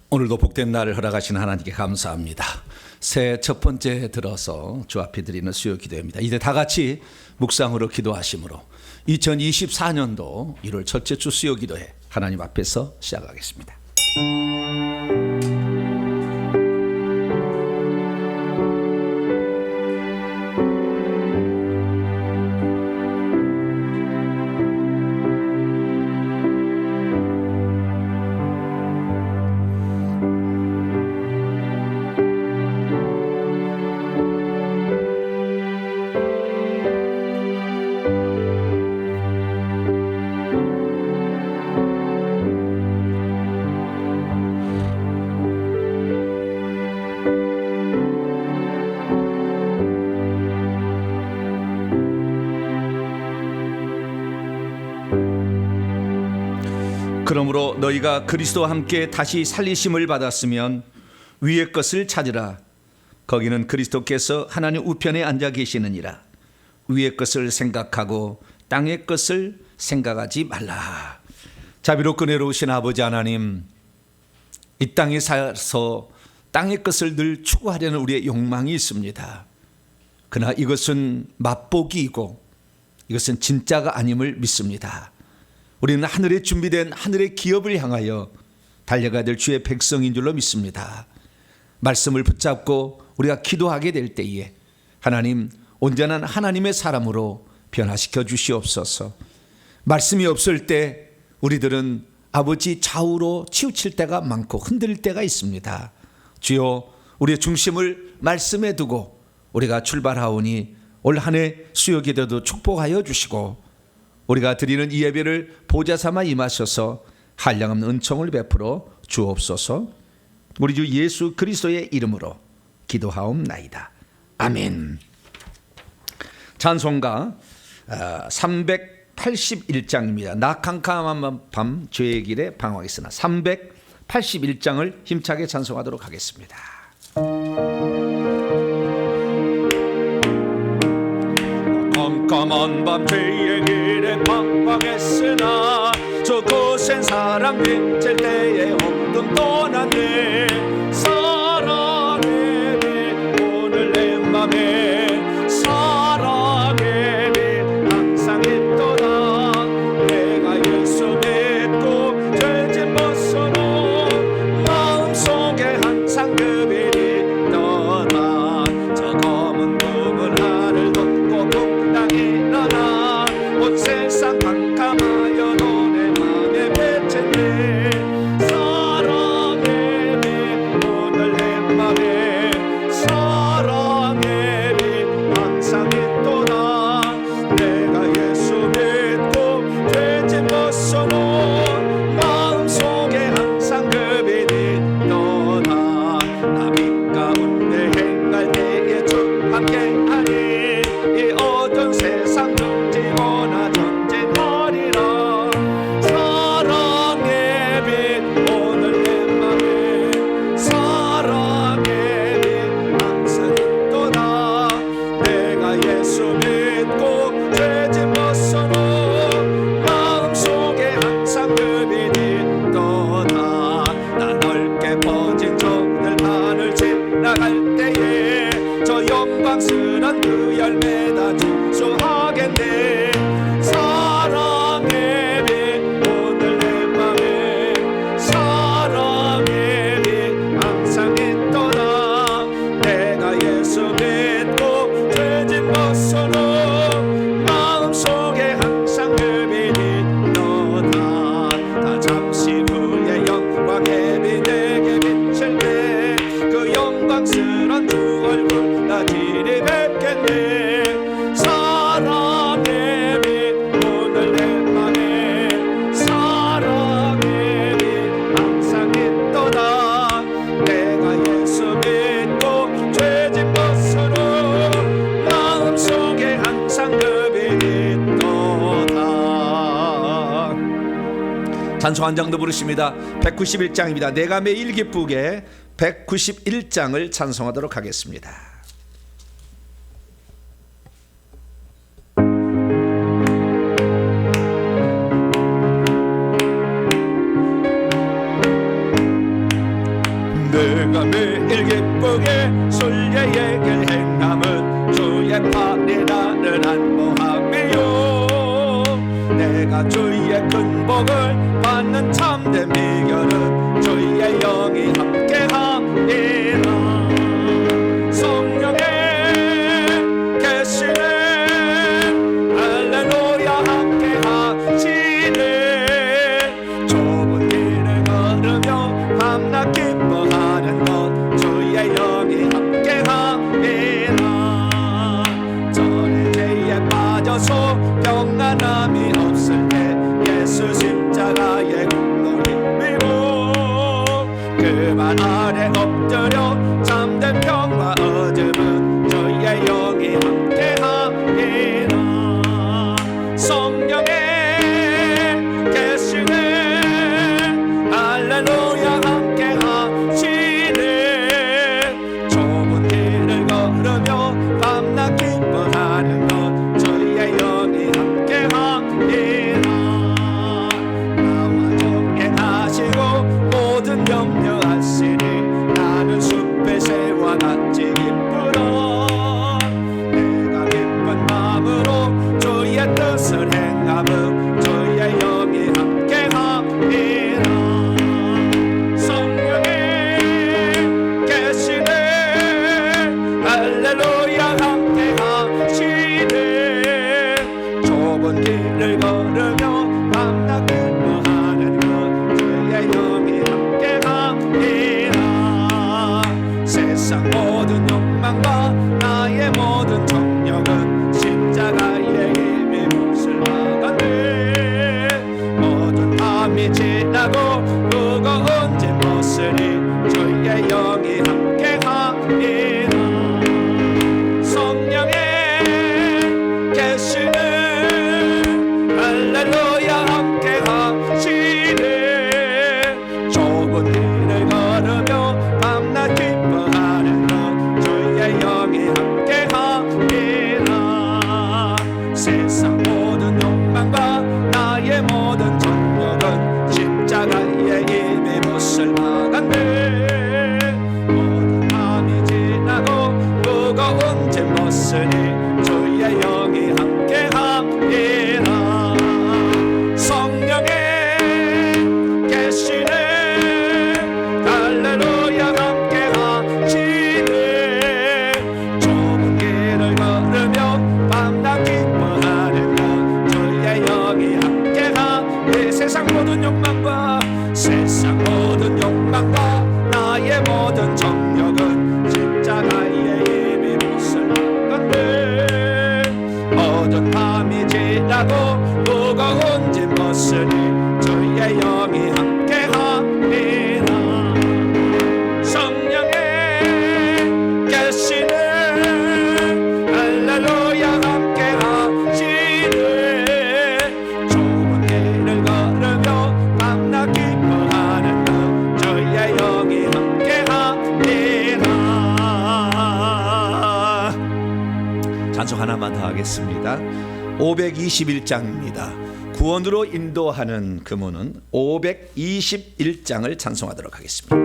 오늘도 복된 날을 허락하신 하나님께 감사합니다. 새해 첫 번째 들어서 주 앞에 드리는 수요 기도입니다. 이제 다 같이 묵상으로 기도하심으로 2024년도 1월 첫째 주 수요 기도회 하나님 앞에서 시작하겠습니다. 그러므로 너희가 그리스도와 함께 다시 살리심을 받았으면 위의 것을 찾으라. 거기는 그리스도께서 하나님 우편에 앉아 계시느니라. 위의 것을 생각하고 땅의 것을 생각하지 말라. 자비롭고 은혜로우신 아버지 하나님, 이 땅에 살아서 땅의 것을 늘 추구하려는 우리의 욕망이 있습니다. 그러나 이것은 맛보기이고 이것은 진짜가 아님을 믿습니다. 우리는 하늘에 준비된 하늘의 기업을 향하여 달려가야 될 주의 백성인 줄로 믿습니다. 말씀을 붙잡고 우리가 기도하게 될 때에 하나님, 온전한 하나님의 사람으로 변화시켜 주시옵소서. 말씀이 없을 때 우리들은 아버지 좌우로 치우칠 때가 많고 흔들릴 때가 있습니다. 주여, 우리의 중심을 말씀에 두고 우리가 출발하오니 올 한 해 수요 기도도 축복하여 주시고 우리가 드리는 이 예배를 보좌 삼아 임하셔서 한량없는 은총을 베풀어 주옵소서. 우리 주 예수 그리스도의 이름으로 기도하옵나이다. 아멘. 찬송가 381장입니다. 나 캄캄한 밤 죄의 길에 방황했으나 381장을 힘차게 찬송하도록 하겠습니다. 깜깜한 밤 죄의 길에 방황했으나 저곳엔 사랑이 될 때에 없던 떠났네. 사랑의 빛 오늘 내 맘에 사랑의 빛 항상 있도다. 내가 예수 믿고 죄짐 벗어놓은 마음속에 항상 그 빛이 떠나. 저 검은 꿈을 하늘 덮고 북땅에 일어나 온 세상 캄캄하여도 내 맘에 비쳤네. 사랑의 빛 오늘 내 맘에 사랑의 빛 항상 있도다. 내가 예수 믿고 죄짐 벗어놓은 마음속에 항상 그 빛이 떠나. 나 빛 가운데 행할 때에 주 함께하니 이 어두운 세상 등지거나 전진하리라. 사랑의 빛 오늘 내 맘에 사랑의 빛 항상 있도다. 내가 예수 믿고 죄짐 벗어놓은 마음속에 항상 그 빛이 떠나. 나 넓게 퍼진 저들 하늘 지나갈 때에 저 영광스런 그 열매 다 주소하겠네. 사랑의 빛 오늘 내 맘에 사랑의 빛 항상 있도다. 내가 예수 믿고 죄짐 벗어놓은 마음속에 항상 그 빛이 떠나. 다 잠시 후에 영광의 빛 내게 비칠 때 그 영광스런 주 얼굴 나 지리 뵙겠네. 사랑의 빛 오늘 내 맘에 사랑의 빛 항상 있도다. 내가 예수 믿고 죄짐 벗어놓은 마음속에 항상 그 빛이 떠다. 찬송 한 장도 부르십니다. 191장입니다. 내가 매일 기쁘게 191장을 찬송하도록 하겠습니다. 내가 매일 기쁘게 순례의 행함은 주의 팔이 나를 안보함이요. 내가 주의 큰 복을 받는 참된 비결은 주의 영이 함께함이라. 성령의 계시네 할렐루야 함께하시네. 좁은 길을 걸으며 밤낮 기뻐하는 것 주의 영이 함께함이라. 전에 죄에 빠져서 평안함이 없을 때 예수 십자가의 공로 힘입어 그 발 아래 엎드려 잠든 평화 얻음은 주의 영이 함께함이라. 성령의 계시네 할렐루야 함께하시네. 좁은 길을 걸으며 밤낮 기뻐하는 것 주의 영이 함께함이라. 나와 동행하시고 모든 염려하시니 나는 숲의 새와 같이 기쁘라. 내가 기쁜 마음으로 주의 뜻을 행함은 주의 영이 함께함이라. 성령의 계시네 할렐루야 함께하시네. 좁은 길을 걸으며 밤낮 기뻐하는 것 주의 영이 함께함이라. 세상 모든 욕망과 나의 모든 정욕은 십자가의 힘이 몫을 막았네. 모든 밤이 지나고 무거운 짐 벗으니 주의 영이 함께함이라. 성령의 계시네 할렐루야 함께하시네. 좁은 길을 걸으며 밤낮 기뻐하는 것 주의 영이 함께함이라. 세상 모든 욕망과 나의 모든 정욕은 십자가의 힘이 몫을 막았네. 모든 밤이 지나고 무거운 짐 벗으니 주의 영이 함께함이라. 성령의 계시네 할렐루야 함께하시네. 좁은 길을 걸으며 밤낮 기뻐하는 것 주의 영이 함께하네. 세상 모든 욕망과 나의 모든 정욕은 십자가의 힘이 몫을 막았네. 모든 밤이 지나고 무거운 짐 벗으니 주의 영이 함께함이라. 성령의 계시네 할렐루야 함께하시네. 좁은 길을 걸으며 밤낮 기뻐하는 것 주의 영이 함께함이라. 찬송 하나만 더 하겠습니다. 521장입니다. 구원으로 인도하는 금호는 521장을 찬송하도록 하겠습니다.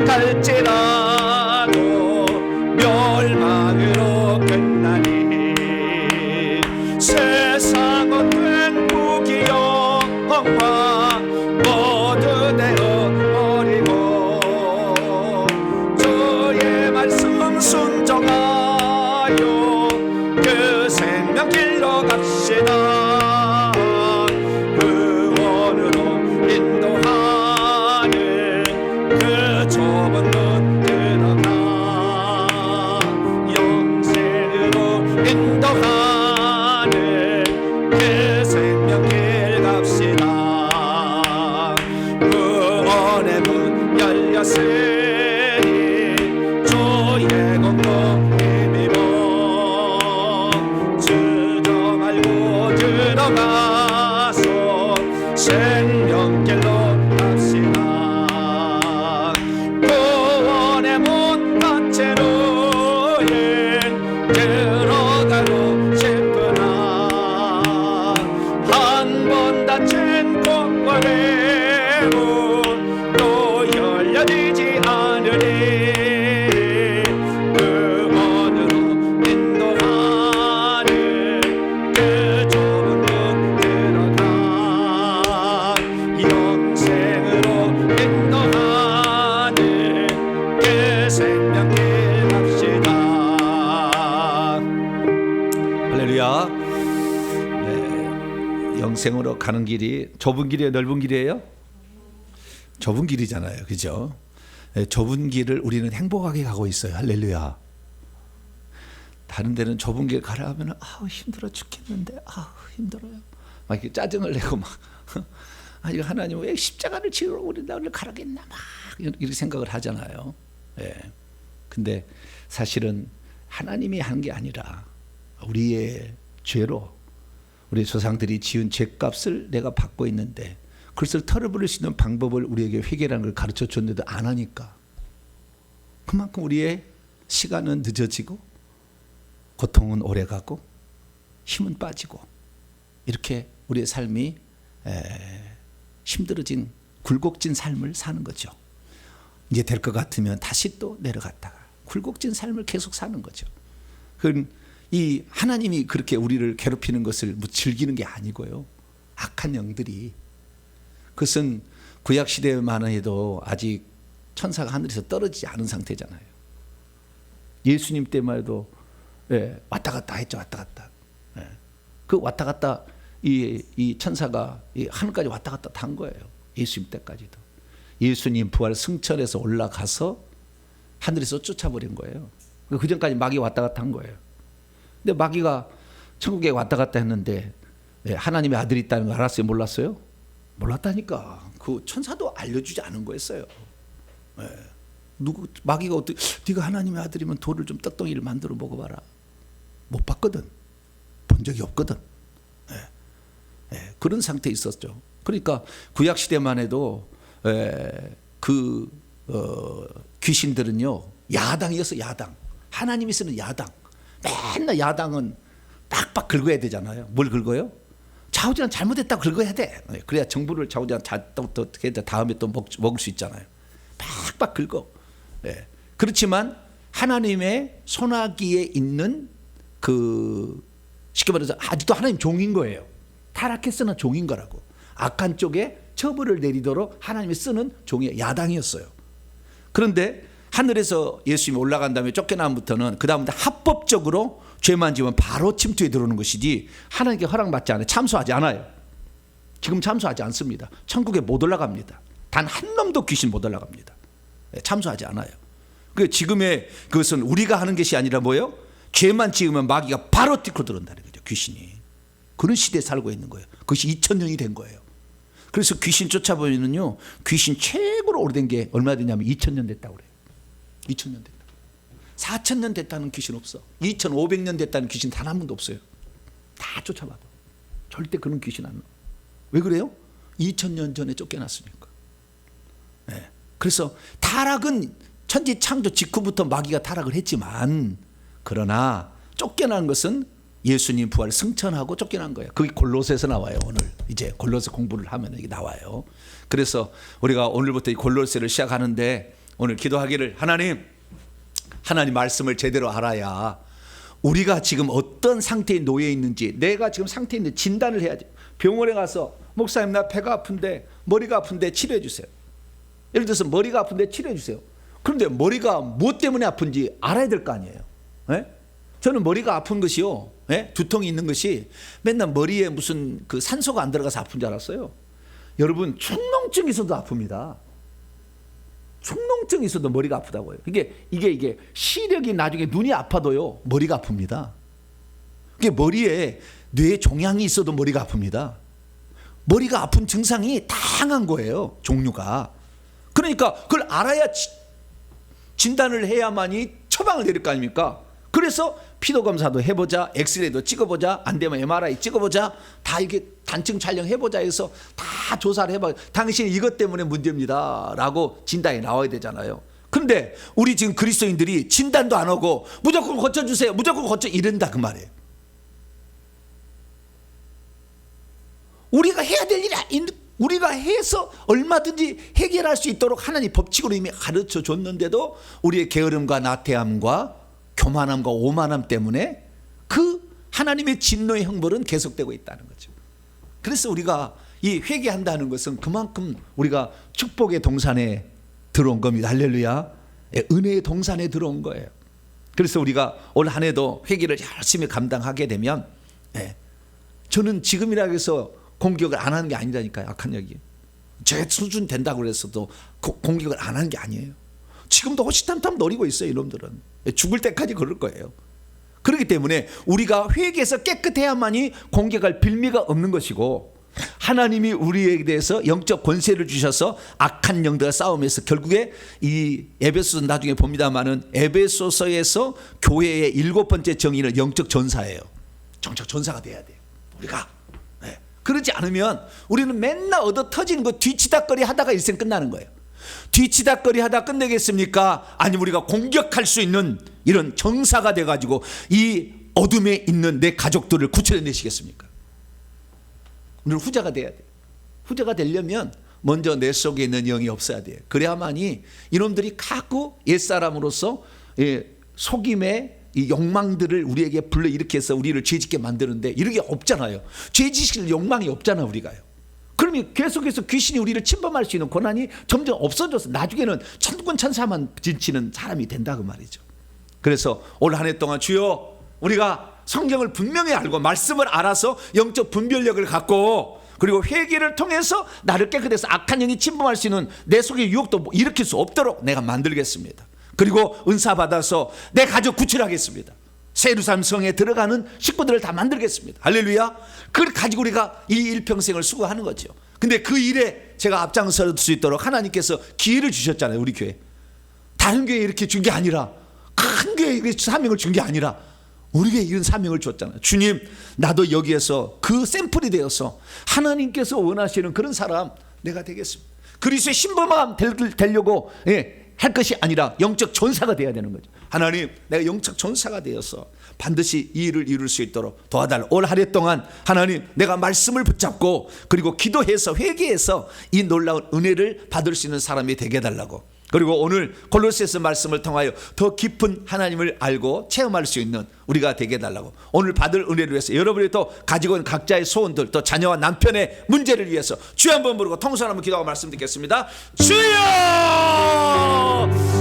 갈지라도 멸망으로 끝나니 생명길 갑시다. 할렐루야. 네, 영생으로 가는 길이 좁은 길이에요, 넓은 길이에요? 좁은 길이잖아요, 그죠? 네, 좁은 길을 우리는 행복하게 가고 있어요. 할렐루야. 다른 데는 좁은 길 가라 하면 아우 힘들어 죽겠는데, 아우 힘들어요. 막 이렇게 짜증을 내고 막 아니 하나님 왜 십자가를 지으러 우리 나를 가라겠나 막 이렇게 생각을 하잖아요. 예. 근데 사실은 하나님이 한 게 아니라 우리의 죄로 우리 조상들이 지은 죄값을 내가 받고 있는데 그것을 털어버릴 수 있는 방법을 우리에게 회개라는 걸 가르쳐 줬는데도 안 하니까 그만큼 우리의 시간은 늦어지고 고통은 오래가고 힘은 빠지고 이렇게 우리의 삶이 힘들어진 굴곡진 삶을 사는 거죠. 이제 될 것 같으면 다시 또 내려갔다가 굴곡진 삶을 계속 사는 거죠. 그건 이 하나님이 그렇게 우리를 괴롭히는 것을 즐기는 게 아니고요. 악한 영들이 그것은 구약 시대만 해도 아직 천사가 하늘에서 떨어지지 않은 상태잖아요. 예수님 때만 해도 왔다 갔다 했죠. 왔다 갔다. 그 왔다 갔다 이 천사가 하늘까지 왔다 갔다 탄 거예요. 예수님 때까지도. 예수님 부활 승천해서 올라가서 하늘에서 쫓아버린 거예요. 그 전까지 마귀 왔다 갔다 한 거예요. 근데 마귀가 천국에 왔다 갔다 했는데 하나님의 아들이 있다는 거 알았어요? 몰랐어요? 몰랐다니까. 그 천사도 알려주지 않은 거였어요. 마귀가 어떻게 네가 하나님의 아들이면 돌을 좀 떡덩이를 만들어 먹어봐라. 못 봤거든. 본 적이 없거든. 그런 상태에 있었죠. 그러니까 구약 시대만 해도 귀신들은요 야당이었어. 야당. 하나님이 쓰는 야당. 맨날 야당은 빡빡 긁어야 되잖아요. 뭘 긁어요? 좌우지간 잘못했다고 긁어야 돼. 그래야 정부를 좌우지간 다음에 또 먹을 수 있잖아요. 빡빡 긁어. 그렇지만 하나님의 손아귀에 있는 쉽게 말해서 아직도 하나님 종인 거예요. 타락했으나 종인 거라고. 악한 쪽에 처벌을 내리도록 하나님이 쓰는 종이 야당이었어요. 그런데 하늘에서 예수님이 올라간 다음에 쫓겨남부터는 그 다음부터 합법적으로 죄만 지으면 바로 침투에 들어오는 것이지 하나님께 허락받지 않아요. 참수하지 않아요. 지금 참수하지 않습니다. 천국에 못 올라갑니다. 단 한 놈도 귀신 못 올라갑니다. 참수하지 않아요. 지금의 그것은 우리가 하는 것이 아니라 뭐예요? 죄만 지으면 마귀가 바로 뛰고 들어온다는 거죠. 귀신이. 그런 시대에 살고 있는 거예요. 그것이 2000년이 된 거예요. 그래서 귀신 쫓아보면요, 귀신 최고로 오래된 게 얼마 되냐면 2000년 됐다고 그래요. 2000년 됐다. 4000년 됐다는 귀신 없어. 2500년 됐다는 귀신 단 한 명도 없어요. 다 쫓아봐도 절대 그런 귀신 안 나와. 왜 그래요? 2000년 전에 쫓겨났으니까. 그래서 타락은 천지 창조 직후부터 마귀가 타락을 했지만, 그러나 쫓겨난 것은 예수님 부활 승천하고 쫓겨난 거예요. 그게 골로새에서 나와요. 오늘 이제 골로새 공부를 하면 이게 나와요. 그래서 우리가 오늘부터 이 골로새를 시작하는데 오늘 기도하기를, 하나님 말씀을 제대로 알아야 우리가 지금 어떤 상태에 놓여 있는지, 내가 지금 상태에 있는지 진단을 해야지. 병원에 가서 목사님 나 배가 아픈데 머리가 아픈데 치료해 주세요. 예를 들어서 머리가 아픈데 치료해 주세요. 그런데 머리가 무엇 때문에 아픈지 알아야 될 거 아니에요. 저는 머리가 아픈 것이요, 두통이 있는 것이 맨날 머리에 무슨 그 산소가 안 들어가서 아픈 줄 알았어요. 여러분, 축농증이 있어도 아픕니다. 축농증이 있어도 머리가 아프다고요. 이게 시력이 나중에 눈이 아파도요 머리가 아픕니다. 이게 머리에 뇌 종양이 있어도 머리가 아픕니다. 머리가 아픈 증상이 다양한 거예요, 종류가. 그러니까 그걸 알아야 진단을 해야만이 처방을 내릴 거 아닙니까? 그래서 피도 검사도 해보자, 엑스레이도 찍어보자, 안 되면 MRI 찍어보자, 다 이게 단층 촬영해보자 해서 다 조사를 해봐. 당신이 이것 때문에 문제입니다 라고 진단이 나와야 되잖아요. 그런데 우리 지금 그리스도인들이 진단도 안 하고 무조건 고쳐주세요, 무조건 고쳐, 이런다 그 말이에요. 우리가 해야 될 일이, 우리가 해서 얼마든지 해결할 수 있도록 하나님 법칙으로 이미 가르쳐 줬는데도 우리의 게으름과 나태함과 교만함과 오만함 때문에 그 하나님의 진노의 형벌은 계속되고 있다는 거죠. 그래서 우리가 이 회개한다는 것은 그만큼 우리가 축복의 동산에 들어온 겁니다. 할렐루야. 은혜의 동산에 들어온 거예요. 그래서 우리가 올 한 해도 회개를 열심히 감당하게 되면, 저는 지금이라 해서 공격을 안 하는 게 아니라니까요. 악한 영이 제 수준 된다고 그래서도 공격을 안 하는 게 아니에요. 지금도 호시탐탐 노리고 있어요. 이놈들은 죽을 때까지 그럴 거예요. 그렇기 때문에 우리가 회개해서 깨끗해야만이 공격할 빌미가 없는 것이고, 하나님이 우리에게 대해서 영적 권세를 주셔서 악한 영들과 싸움에서 결국에 이 에베소서 나중에 봅니다만은 에베소서에서 교회의 7번째 정의는 영적 전사예요. 영적 전사가 돼야 돼요. 우리가 그러지 않으면 우리는 맨날 얻어 터지는 거 뒤치다거리 하다가 일생 끝나는 거예요. 뒤치다거리 하다 끝내겠습니까? 아니면 우리가 공격할 수 있는 이런 정사가 돼가지고 이 어둠에 있는 내 가족들을 구출해내시겠습니까? 우리는 후자가 돼야 돼요. 후자가 되려면 먼저 내 속에 있는 영이 없어야 돼요. 그래야만이 이놈들이 가꾸 옛사람으로서 속임의 이 욕망들을 우리에게 불러일으켜서 우리를 죄짓게 만드는데, 이런 게 없잖아요. 죄짓을 욕망이 없잖아 우리가요. 그러면 계속해서 귀신이 우리를 침범할 수 있는 권한이 점점 없어져서 나중에는 천군 천사만 진치는 사람이 된다 그 말이죠. 그래서 올 한 해 동안 주여, 우리가 성경을 분명히 알고 말씀을 알아서 영적 분별력을 갖고, 그리고 회개를 통해서 나를 깨끗해서 악한 영이 침범할 수 있는 내 속의 유혹도 일으킬 수 없도록 내가 만들겠습니다. 그리고 은사 받아서 내 가족 구출하겠습니다. 새 예루살렘 성에 들어가는 식구들을 다 만들겠습니다. 할렐루야. 그걸 가지고 우리가 이 일평생을 수고하는 거죠. 근데 그 일에 제가 앞장설 수 있도록 하나님께서 기회를 주셨잖아요. 우리 교회 다른 교회에 이렇게 준 게 아니라, 큰 교회에 사명을 준 게 아니라 우리 교회에 이런 사명을 줬잖아요. 주님, 나도 여기에서 그 샘플이 되어서 하나님께서 원하시는 그런 사람 내가 되겠습니다. 그리스도의 신부만 되려고 할 것이 아니라 영적 전사가 되어야 되는 거죠. 하나님, 내가 영적 전사가 되어서 반드시 이 일을 이룰 수 있도록 도와달라. 올 한 해 동안 하나님, 내가 말씀을 붙잡고 그리고 기도해서 회개해서 이 놀라운 은혜를 받을 수 있는 사람이 되게 해달라고. 그리고 오늘 골로새서 말씀을 통하여 더 깊은 하나님을 알고 체험할 수 있는 우리가 되게 해달라고. 오늘 받을 은혜를 위해서 여러분이 또 가지고 있는 각자의 소원들, 또 자녀와 남편의 문제를 위해서 주여 한번 부르고 통성 한번 기도하고 말씀드리겠습니다. 주여!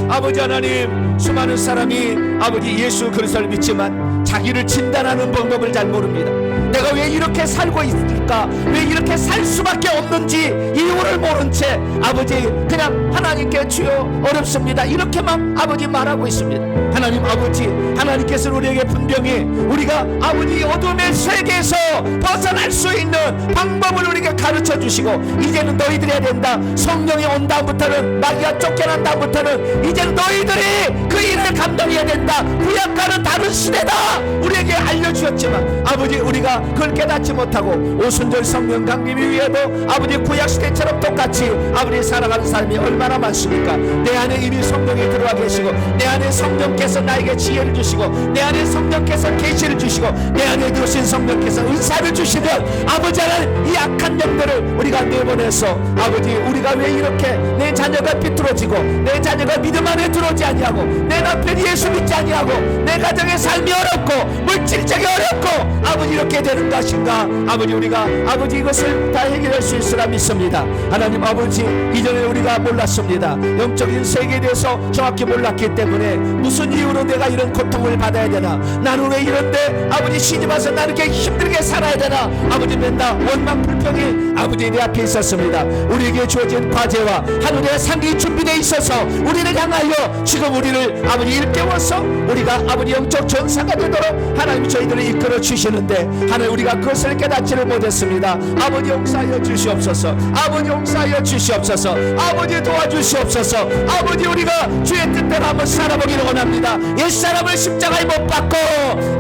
아버지 하나님, 수많은 사람이 아버지 예수 그리스도를 믿지만 자기를 진단하는 방법을 잘 모릅니다. 내가 왜 이렇게 살고 있을까? 왜 이렇게 살 수밖에 없는지 이유를 모른 채 아버지 그냥 하나님께 주여 어렵습니다 이렇게만 아버지 말하고 있습니다. 하나님 아버지, 하나님께서는 우리에게 분명히 우리가 아버지 어둠의 세계에서 벗어날 수 있는 방법을 우리에게 가르쳐 주시고, 이제는 너희들이 해야 된다. 성령이 온 다음부터는, 마귀가 쫓겨난 다음부터는 이제는 너희들이 그 일을 감당해야 된다. 구약과는 다른 시대다 우리에게 알려주셨지만 아버지 우리가 그걸 깨닫지 못하고 오순절 성령 강림 위에도 아버지 구약시대처럼 똑같이 아버지 살아가는 사람이 얼마나 많습니까? 내 안에 이미 성령이 들어와 계시고, 내 안에 성령께서 나에게 지혜를 주시고, 내 안에 성령께서 계시를 주시고, 내 안에 두신 성령께서 은사를 주시면 아버지 하나님, 이 악한 영들을 우리가 내보내서 아버지 우리가 왜 이렇게 내 자녀가 비뚤어지고 내 자녀가 믿음 안에 들어오지 아니하고 내 남편이 예수 믿지 아니하고 내 가정의 삶이 어렵고 물질적이 어렵고 아버지 이렇게 되는 것인가? 아버지 우리가 아버지 이것을 다 해결할 수 있으라 믿습니다. 하나님 아버지, 이전에 우리가 몰랐습니다. 영적인 세계에 대해서 정확히 몰랐기 때문에 무슨 이유로 내가 이런 고통을 받아야 되나, 나는 왜 이런데 아버지 시집와서 나는 이렇게 힘들게 살아야 되나, 아버지 맨날 원망 불평이 아버지 내 앞에 있었습니다. 우리에게 주어진 과제와 하늘의 상이 준비되어 있어서 우리를 향하여 지금 우리를 아버지 일깨워서 우리가 아버지 영적 전사가 되도록 하나님 저희들을 이끌어 주시는데, 하나님 우리가 그것을 깨닫지를 못했습니다. 아버지 용서하여 주시옵소서. 아버지 용서하여 주시옵소서. 아버지 도와주시옵소서. 아버지 우리가 주의 뜻대로 한번 살아보기를 원합니다. 옛사람을 십자가에 못 박고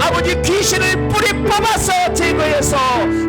아버지 귀신을 뿌리 뽑아서 제거해서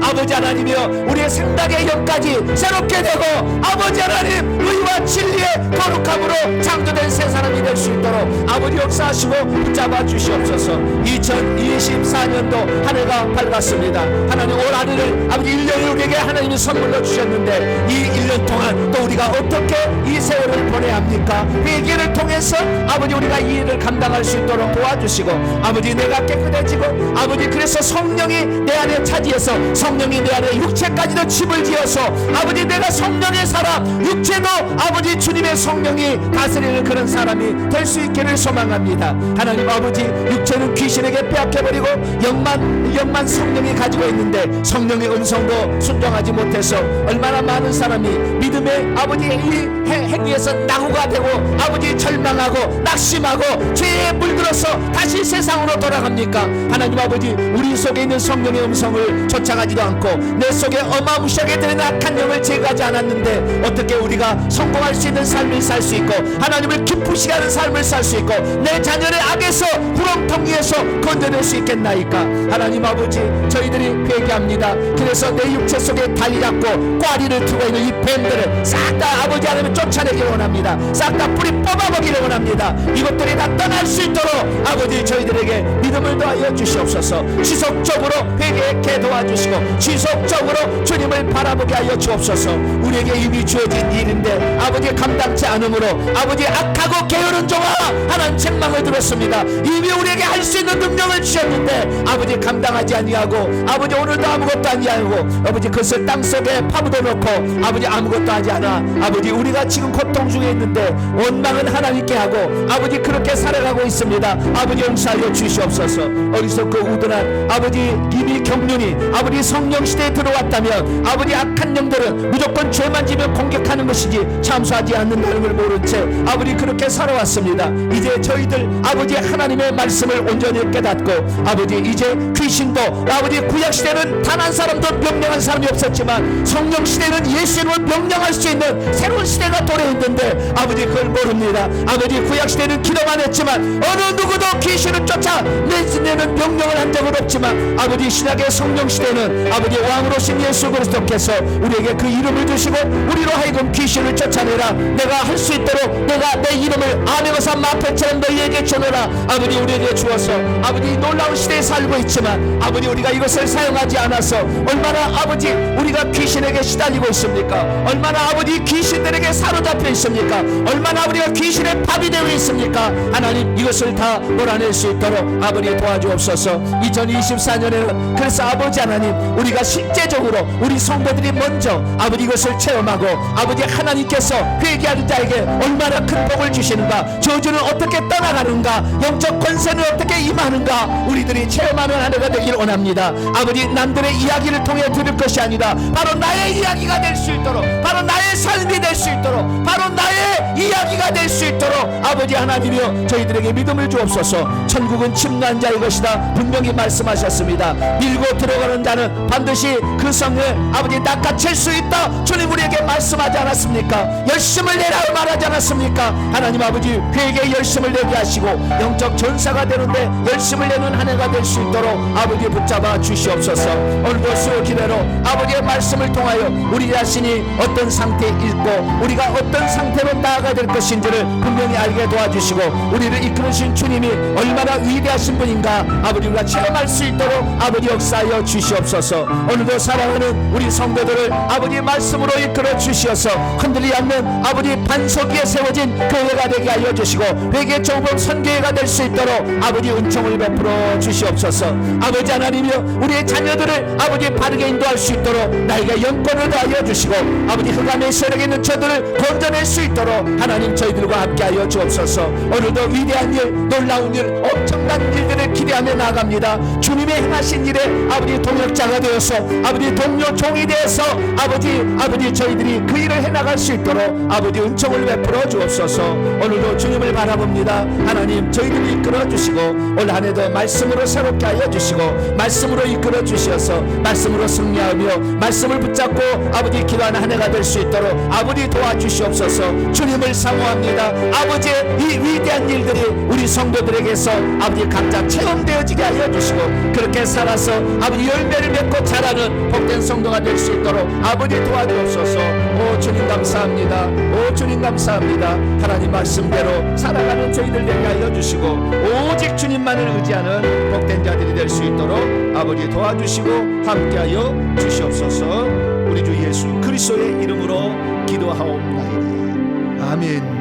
아버지 하나님이여 우리의 생각의 영까지 새롭게 되고 아버지 하나님 의와 진리의 거룩함으로 창조된 새 사람이 될 수 있도록 아버지 역사하시고 붙잡아 주시옵소서. 2024년도 한 해가 밝았습니다. 하나님 올 한 해를 아버지 1년을 우리에게 하나님이 선물로 주셨는데 이 1년 동안 또 우리가 어떻게 이 세월을 보내야 합니까? 회개를 통해서 아버지 우리가 이 일을 감당할 수 있도록 도와주시고, 아버지 내가 깨끗해지고 아버지 그래서 성령이 내 안에 차지해서 성령이 내 안에 육체까지도 집을 지어서 아버지 내가 성령의 사람, 육체도 아버지 주님의 성령이 다스리는 그런 그런 사람이 될 수 있기를 소망합니다. 하나님 아버지, 육체는 귀신에게 빼앗겨버리고 영만 성령이 가지고 있는데 성령의 음성도 순종하지 못해서 얼마나 많은 사람이 믿음의 아버지의 이 행위에서 낙오가 되고 아버지 절망하고 낙심하고 죄에 물들어서 다시 세상으로 돌아갑니까? 하나님 아버지, 우리 속에 있는 성령의 음성을 쫓아가지도 않고 내 속에 어마무시하게 들은 악한 영을 제거하지 않았는데 어떻게 우리가 성공할 수 있는 삶을 살 수 있고 하나님을 기쁘시게 하는 삶을 살 수 있고 내 자녀를 악에서 구렁텅이에서 건져낼 수 있겠나이까? 하나님 아버지, 저희들이 회개합니다. 그래서 내 육체 속에 달리 잡고 꽈리를 두고 있는 이 뱀들을 싹 다 아버지 하나님 쫓아내기 원합니다. 싹 다 뿌리 뽑아먹기를 원합니다. 이것들이 다 떠날 수 있도록 아버지 저희들에게 믿음을 더하여 주시옵소서. 지속적으로 회개케 도와주시고 지속적으로 주님을 바라보게 하여 주옵소서. 우리에게 이미 주어진 일인데 아버지 감당치 않으므로 아버지 악하고 게으른 종아 하나님 책망을 들었습니다. 이미 우리에게 할 수 있는 능력을 주셨는데 아버지 감당하지 아니하고 아버지 오늘도 아무것도 아니하고 아버지 그것을 땅속에 파묻어 놓고 아버지 아무것도 하지 않아 아버지 우리가 지금 고통 중에 있는데 원망은 하나님께 하고 아버지 그렇게 살아가고 있습니다. 아버지 용서하여 주시옵소서. 어디서 그 우둔한 아버지 이미 경륜이 아버지 성령시대에 들어왔다면 아버지 악한 영들은 무조건 죄만 지면 공격하는 것이지 참수하지 않는다는 걸 모른 채 아버지 그렇게 살아왔습니다. 이제 저희들 아버지 하나님의 말씀을 온전히 깨닫고 아버지 이제 귀신도 아버지 구약시대는 단 한 사람도 명령한 사람이 없었지만 성령시대는 예수님을 명령할 수 있는 새로운 시대가 도래했는데 아버지 그걸 모릅니다. 아버지 구약시대는 기도만 했지만 어느 누구도 귀신을 쫓아내는 명령을 한 적은 없지만 아버지 신약의 성령시대는 아버지 왕으로 신 예수 그리스도께서 우리에게 그 이름을 주시고 우리로 하여금 귀신을 쫓아내라. 내가 할 수 있도록 내가 내 이름을 아메고사 마패처럼 너희에게 주노라. 아버지 우리에게 주어서 아버지 놀라운 시대에 살고 있지만 아버지 우리가 이것을 사용하지 않아서 얼마나 아버지 우리가 귀신에게 시달리고 있습니까? 얼마나 아버지 귀신들에게 사로잡혀 있습니까? 얼마나 우리가 귀신의 밥이 되어 있습니까? 하나님 이것을 다 몰아낼 수 있도록 아버지 도와주옵소서. 2024년에는 그래서 아버지 하나님 우리가 실제적으로 우리 성도들이 먼저 아버지 이것을 체험하고 아버지 하나님께서 회개하는 자에게 얼마나 큰 복을 주시는가, 저주는 어떻게 떠나가는가, 영적 권세는 어떻게 임하는가 우리들이 체험하는 한 해가 되기를 원합니다. 아버지 남들의 이야기를 통해 들을 것이 아니라 바로 나의 이야기가 될 수 있도록, 바로 나의 삶이 될 수 있도록, 바로 나의 이야기가 될 수 있도록 아버지 하나님이여 저희들에게 믿음을 주옵소서. 천국은 침노한 자의 것이다 분명히 말씀하셨습니다. 밀고 들어가는 자는 반드시 그 성에 아버지 낚아챌 수 있다 주님 우리에게 말씀하지 않았습니까? 열심을 내라고 말하지 않았습니까? 하나님 아버지 회개에 열심을 내게 하시고 영적 전사가 되는데 열심을 내는 한 해가 될 수 있도록 아버지 붙잡아 주시옵소서. 오늘도 수요 기대로 아버지의 말씀을 통하여 우리 자신이 어떤 상태에 있고 우리가 어떤 상태로 나아가야 될 것인지를 분명히 알게 도와주시고 우리를 이끌으신 주님이 얼마나 위대하신 분인가 아버지 우리가 체험할 수 있도록 아버지 역사하여 주시옵소서. 오늘도 사랑하는 우리 성도들을 아버지 말씀으로 이끌어 주시어서 흔들리지 않는 아버지 반석 위에 세워진 교회가 되게 하여 주시고 회개 정복 선교회가 될 수 있도록 아버지 은총을 베풀어 주시옵소서. 아버지 하나님이여 우리의 자녀들을 아버지 바르게 인도할 수 있도록 나에게 영권을 더하여 주시고 아버지 흑암의 세력에 있는 저들을 건져낼 수 있도록 하나님 저희들과 함께하여 주옵소서. 오늘도 위대한 일, 놀라운 일, 엄청난 일들을 기대하며 나아갑니다. 주님의 행하신 일에 아버지 동역자가 되어서 아버지 동료 종이 되어서 아버지 저희들이 그 일을 해나갈 수 있도록 아버지 은총을 베풀어 주옵소서. 오늘도 주님을 바라봅니다. 하나님 저희들을 이끌어 주시고 올 한 해도 말씀으로 새롭게 하여 주시고 말씀으로 이끌어 주시어서 말씀으로 승리하며 말씀을 붙잡고 아버지 기도하는 한 해가 될 수 있도록 아버지 도와주시옵소서. 주님을 사모합니다. 아버지의 이 위대한 일들이 우리 성도들에게서 아버지 각자 체험되어지게 하여 주시고 그렇게 살아서 아버지 열매를 맺고 자라는 복된 성도가 될 수 있도록 아버지 도와주옵소서. 오 주님 감사합니다. 오 주님 감사합니다. 하나님 말씀대로 살아가는 저희들 되게 하여 주시고 오직 주님만을 의지하는 복된 자들이 될 수 있도록 아버지 도와주시고 함께하여 주시옵소서. 우리 주 예수 그리스도의 이름으로 기도하옵나이다. 아멘.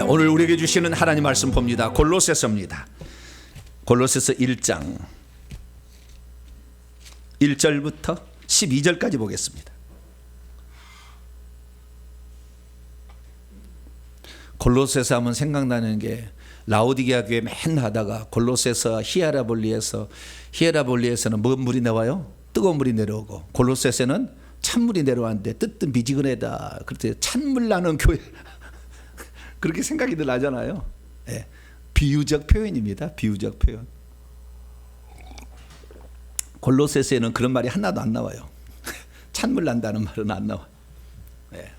오늘 우리에게 주시는 하나님 말씀 봅니다. 골로새서입니다. 골로새서 1장 1절부터 12절까지 보겠습니다. 골로새서 하면 생각나는 게 라오디게아 교회 맨날 하다가 골로새서 히에라볼리에서는 뭔 물이 나와요? 뜨거운 물이 내려오고, 골로새서는 찬물이 내려왔는데 뜨뜻 미지근하다. 그때 찬물 나는 교회 그렇게 생각이들 나잖아요. 네. 비유적 표현입니다. 비유적 표현. 골로새서에는 그런 말이 하나도 안 나와요. 찬물 난다는 말은 안 나와요. 네.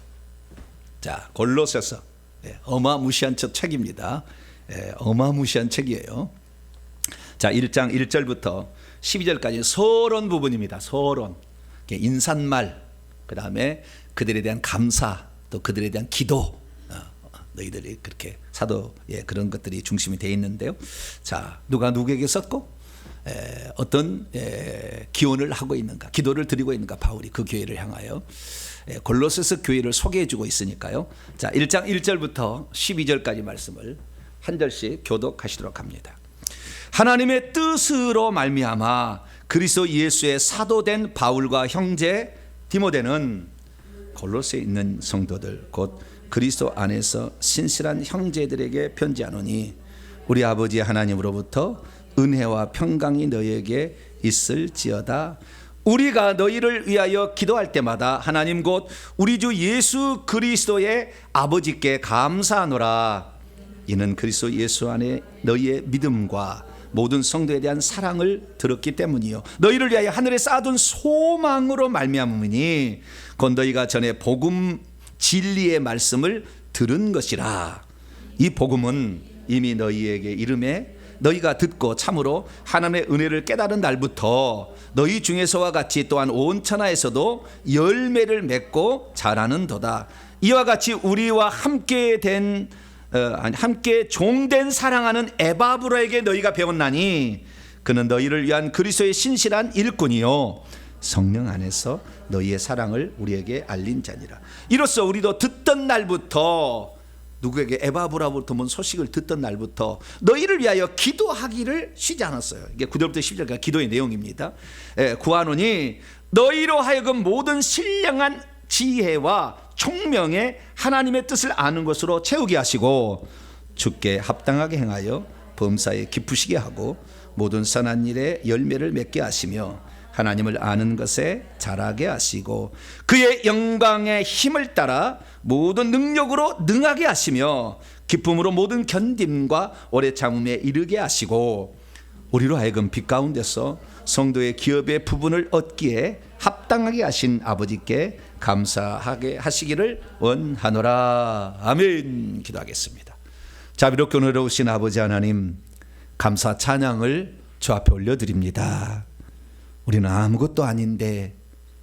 자, 골로새서. 네. 어마무시한 책입니다. 네. 어마무시한 책이에요. 자, 1장 1절부터 12절까지 서론 부분입니다. 서론. 인사말, 그 다음에 그들에 대한 감사, 또 그들에 대한 기도, 너희들이 그렇게 사도의 그런 것들이 중심이 되어 있는데요. 자, 누가 누구에게 썼고 어떤 기원을 하고 있는가, 기도를 드리고 있는가, 바울이 그 교회를 향하여 골로새서 교회를 소개해 주고 있으니까요. 자, 1장 1절부터 12절까지 말씀을 한 절씩 교독하시도록 합니다. 하나님의 뜻으로 말미암아 그리스도 예수의 사도된 바울과 형제 디모데는 골로새에 있는 성도들 곧 그리스도 안에서 신실한 형제들에게 편지하노니, 우리 아버지 하나님으로부터 은혜와 평강이 너희에게 있을지어다. 우리가 너희를 위하여 기도할 때마다 하나님 곧 우리 주 예수 그리스도의 아버지께 감사하노라. 이는 그리스도 예수 안에 너희의 믿음과 모든 성도에 대한 사랑을 들었기 때문이요, 너희를 위하여 하늘에 쌓아둔 소망으로 말미암으니 곧 너희가 전에 복음 진리의 말씀을 들은 것이라. 이 복음은 이미 너희에게 이름에 너희가 듣고 참으로 하나님의 은혜를 깨달은 날부터 너희 중에서와 같이 또한 온 천하에서도 열매를 맺고 자라는도다. 이와 같이 우리와 함께 종된 사랑하는 에바브로에게 너희가 배웠나니, 그는 너희를 위한 그리스도의 신실한 일꾼이요 성령 안에서 너희의 사랑을 우리에게 알린 자니라. 이로써 우리도 듣던 날부터, 누구에게? 에바브라부터 온 소식을 듣던 날부터 너희를 위하여 기도하기를 쉬지 않았어요. 이게 9절부터 10절까지 기도의 내용입니다. 구하노니 너희로 하여금 모든 신령한 지혜와 총명의 하나님의 뜻을 아는 것으로 채우게 하시고, 주께 합당하게 행하여 범사에 기쁘시게 하고 모든 선한 일에 열매를 맺게 하시며 하나님을 아는 것에 자라게 하시고 그의 영광의 힘을 따라 모든 능력으로 능하게 하시며 기쁨으로 모든 견딤과 오래 참음에 이르게 하시고, 우리로 하여금 빛 가운데서 성도의 기업의 부분을 얻기에 합당하게 하신 아버지께 감사하게 하시기를 원하노라. 아멘. 기도하겠습니다. 자비롭고 은혜로우신 아버지 하나님, 감사 찬양을 주 앞에 올려드립니다. 우리는 아무것도 아닌데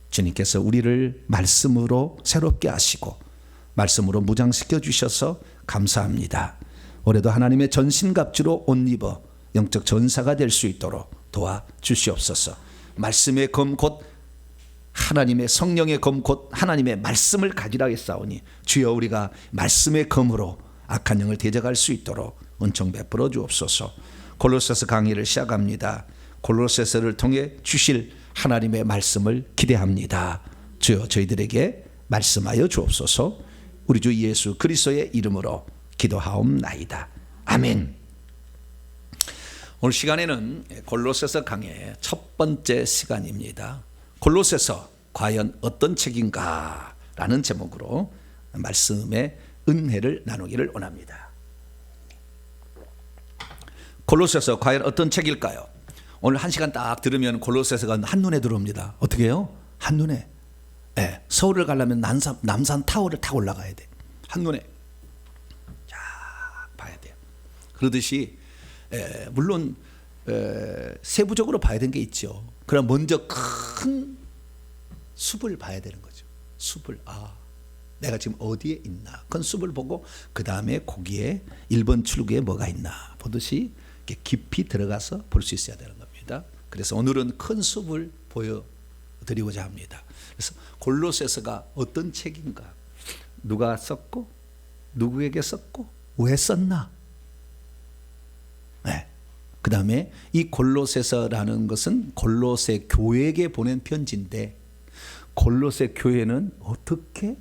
주님께서 우리를 말씀으로 새롭게 하시고 말씀으로 무장시켜 주셔서 감사합니다. 올해도 하나님의 전신갑주로 옷 입어 영적 전사가 될 수 있도록 도와주시옵소서. 말씀의 검 곧 하나님의 성령의 검 곧 하나님의 말씀을 가지라 했사오니, 주여 우리가 말씀의 검으로 악한 영을 대적할 수 있도록 은총 베풀어 주옵소서. 골로새서 강의를 시작합니다. 골로새서를 통해 주실 하나님의 말씀을 기대합니다. 주여 저희들에게 말씀하여 주옵소서. 우리 주 예수 그리스도의 이름으로 기도하옵나이다. 아멘. 오늘 시간에는 골로새서 강의 첫 번째 시간입니다. 골로새서 과연 어떤 책인가 라는 제목으로 말씀의 은혜를 나누기를 원합니다. 골로새서 과연 어떤 책일까요? 오늘 한 시간 딱 들으면 골로새서가 한눈에 들어옵니다. 어떻게 해요? 한눈에. 네, 서울을 가려면 남산 타워를 타고 올라가야 돼. 한눈에 쫙 봐야 돼요. 그러듯이 물론 세부적으로 봐야 되는 게 있죠. 그럼 먼저 큰 숲을 봐야 되는 거죠. 숲을, 내가 지금 어디에 있나, 큰 숲을 보고 그 다음에 거기에 1번 출구에 뭐가 있나 보듯이 이렇게 깊이 들어가서 볼 수 있어야 되는 겁니다. 그래서 오늘은 큰 숲을 보여드리고자 합니다. 그래서 골로새서가 어떤 책인가, 누가 썼고 누구에게 썼고 왜 썼나, 그 다음에 이 골로새서라는 것은 골로새 교회에게 보낸 편지인데 골로새 교회는 어떻게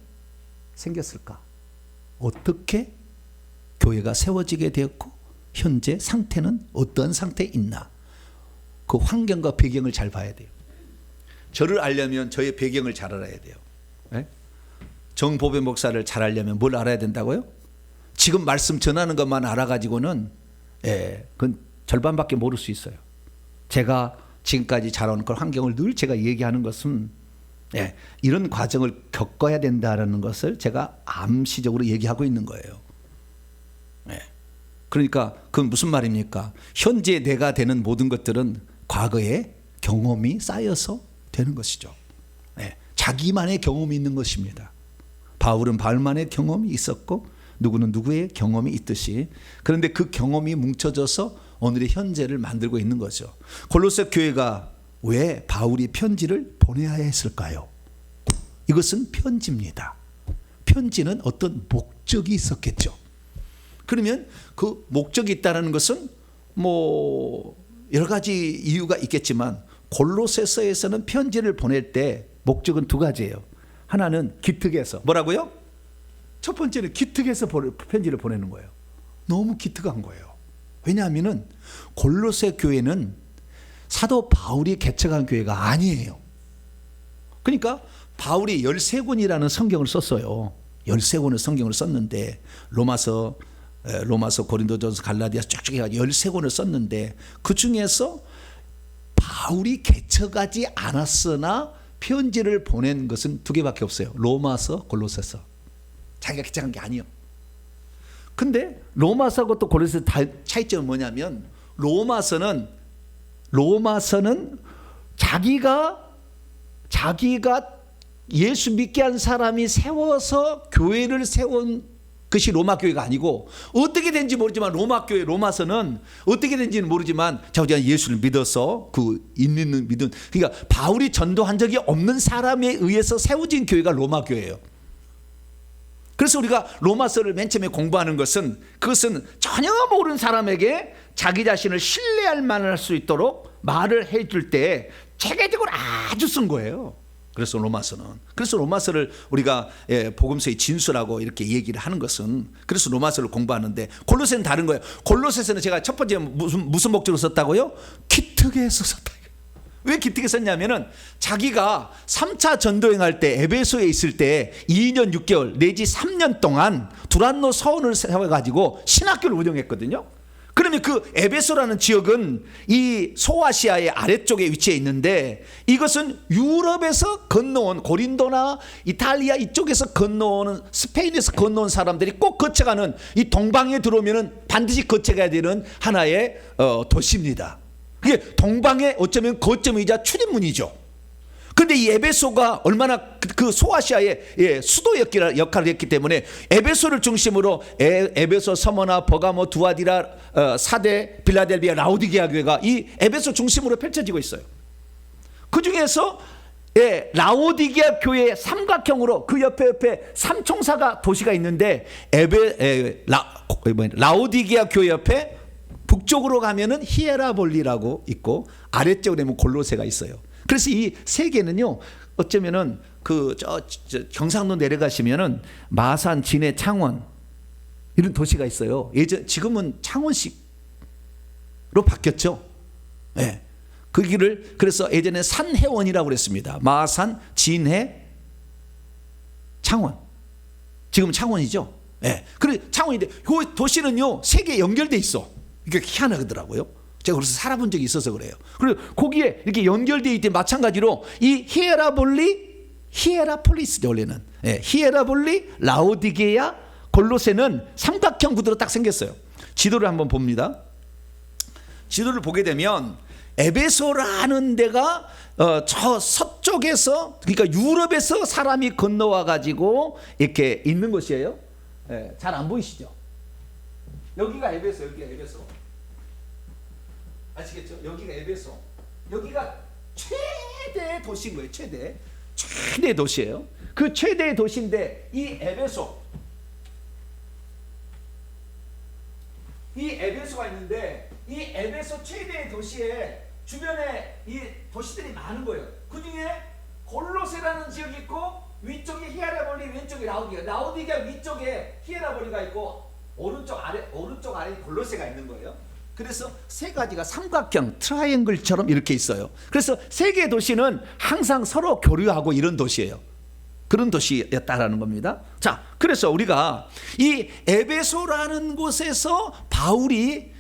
생겼을까, 어떻게 교회가 세워지게 되었고 현재 상태는 어떤 상태에 있나, 그 환경과 배경을 잘 봐야 돼요. 저를 알려면 저의 배경을 잘 알아야 돼요. 네? 정보배 목사를 잘 알려면 뭘 알아야 된다고요? 지금 말씀 전하는 것만 알아가지고는 그건 절반밖에 모를 수 있어요. 제가 지금까지 자라온 그 환경을 늘 제가 얘기하는 것은 이런 과정을 겪어야 된다는 것을 제가 암시적으로 얘기하고 있는 거예요. 그러니까 그건 무슨 말입니까? 현재 내가 되는 모든 것들은 과거의 경험이 쌓여서 되는 것이죠. 자기만의 경험이 있는 것입니다. 바울은 바울만의 경험이 있었고 누구는 누구의 경험이 있듯이, 그런데 그 경험이 뭉쳐져서 오늘의 현재를 만들고 있는 거죠. 골로새 교회가 왜 바울이 편지를 보내야 했을까요? 이것은 편지입니다. 편지는 어떤 목적이 있었겠죠. 그러면 그 목적이 있다는 것은 뭐 여러 가지 이유가 있겠지만 골로새서에서는 편지를 보낼 때 목적은 두 가지예요. 하나는 기특해서, 뭐라고요? 첫 번째는 기특해서 편지를 보내는 거예요. 너무 기특한 거예요. 왜냐하면 골로새 교회는 사도 바울이 개척한 교회가 아니에요. 그러니까 바울이 13권이라는 성경을 썼어요. 13권의 성경을 썼는데 로마서, 고린도전서, 갈라디아서 쭉쭉 해가지고 13권을 썼는데 그 중에서 바울이 개척하지 않았으나 편지를 보낸 것은 두 개밖에 없어요. 로마서, 골로새서. 자기가 개척한 게 아니에요. 근데 로마서하고 또 골로새서 차이점은 뭐냐면 로마서는 자기가 예수 믿게 한 사람이 세워서 교회를 세운 것이 로마 교회가 아니고, 어떻게 된지 모르지만 로마서는 어떻게 된지는 모르지만 자기가 예수를 믿어서 그 있는 믿음, 그러니까 바울이 전도한 적이 없는 사람에 의해서 세워진 교회가 로마 교회예요. 그래서 우리가 로마서를 맨 처음에 공부하는 것은, 그것은 전혀 모르는 사람에게 자기 자신을 신뢰할 만할 수 있도록 말을 해줄 때 체계적으로 아주 쓴 거예요. 그래서 로마서를 우리가 복음서의 진수라고 이렇게 얘기를 하는 것은, 그래서 로마서를 공부하는데 골로새는 다른 거예요. 골로새서는 제가 첫 번째 무슨 목적으로 썼다고요? 기특해서 썼다. 왜 기특해 썼냐면은 자기가 3차 전도행할 때 에베소에 있을 때 2년 6개월 내지 3년 동안 두란노 서원을 세워가지고 신학교를 운영했거든요. 그러면 그 에베소라는 지역은 이 소아시아의 아래쪽에 위치해 있는데, 이것은 유럽에서 건너온, 고린도나 이탈리아 이쪽에서 건너오는, 스페인에서 건너온 사람들이 꼭 거쳐가는, 이 동방에 들어오면은 반드시 거쳐가야 되는 하나의 도시입니다. 그게 동방의 어쩌면 거점이자 출입문이죠. 그런데 이 에베소가 얼마나 그 소아시아의 수도 역할을 했기 때문에 에베소를 중심으로 에베소, 서머나, 버가모, 두아디라, 사데, 빌라델비아, 라오디게아 교회가 이 에베소 중심으로 펼쳐지고 있어요. 그 중에서 라오디게아 교회의 삼각형으로 그 옆에 삼총사가 도시가 있는데, 라오디게아 교회 옆에 북쪽으로 가면은 히에라볼리라고 있고 아래쪽으로 가면 골로새가 있어요. 그래서 이 세 개는요, 어쩌면은 경상도 내려가시면은 마산, 진해, 창원 이런 도시가 있어요. 지금은 창원시로 바뀌었죠. 그 길을 그래서 예전에 산해원이라고 그랬습니다. 마산, 진해, 창원. 지금 창원이죠. 그래 창원인데 그 도시는요 세 개 연결돼 있어. 이게 희한하더라고요. 제가 그래서 살아본 적이 있어서 그래요. 그리고 거기에 이렇게 연결되어 있듯 마찬가지로 이 히에라폴리스죠 원래는. 히에라볼리, 라오디게아, 골로새는 삼각형 구도로 딱 생겼어요. 지도를 한번 봅니다. 지도를 보게 되면 에베소라는 데가 저 서쪽에서, 그러니까 유럽에서 사람이 건너와 가지고 이렇게 있는 곳이에요. 잘 안 보이시죠? 여기가 에베소, 여기가 에베소. 아시겠죠? 여기가 에베소. 여기가 최대 도시인 거예요. 최대 도시예요. 그 최대 도시인데 이 에베소가 있는데, 이 에베소 최대 도시에 주변에 이 도시들이 많은 거예요. 그 중에 골로새라는 지역이 있고, 위쪽에 히에라볼리, 왼쪽에 라오디게아 위쪽에 히에라볼리가 있고, 오른쪽 아래 골로새가 있는 거예요. 그래서 세 가지가 삼각형 트라이앵글처럼 이렇게 있어요. 그래서 세 개의 도시는 항상 서로 교류하고 이런 도시예요. 그런 도시였다라는 겁니다. 자, 그래서 우리가 이 에베소라는 곳에서 바울이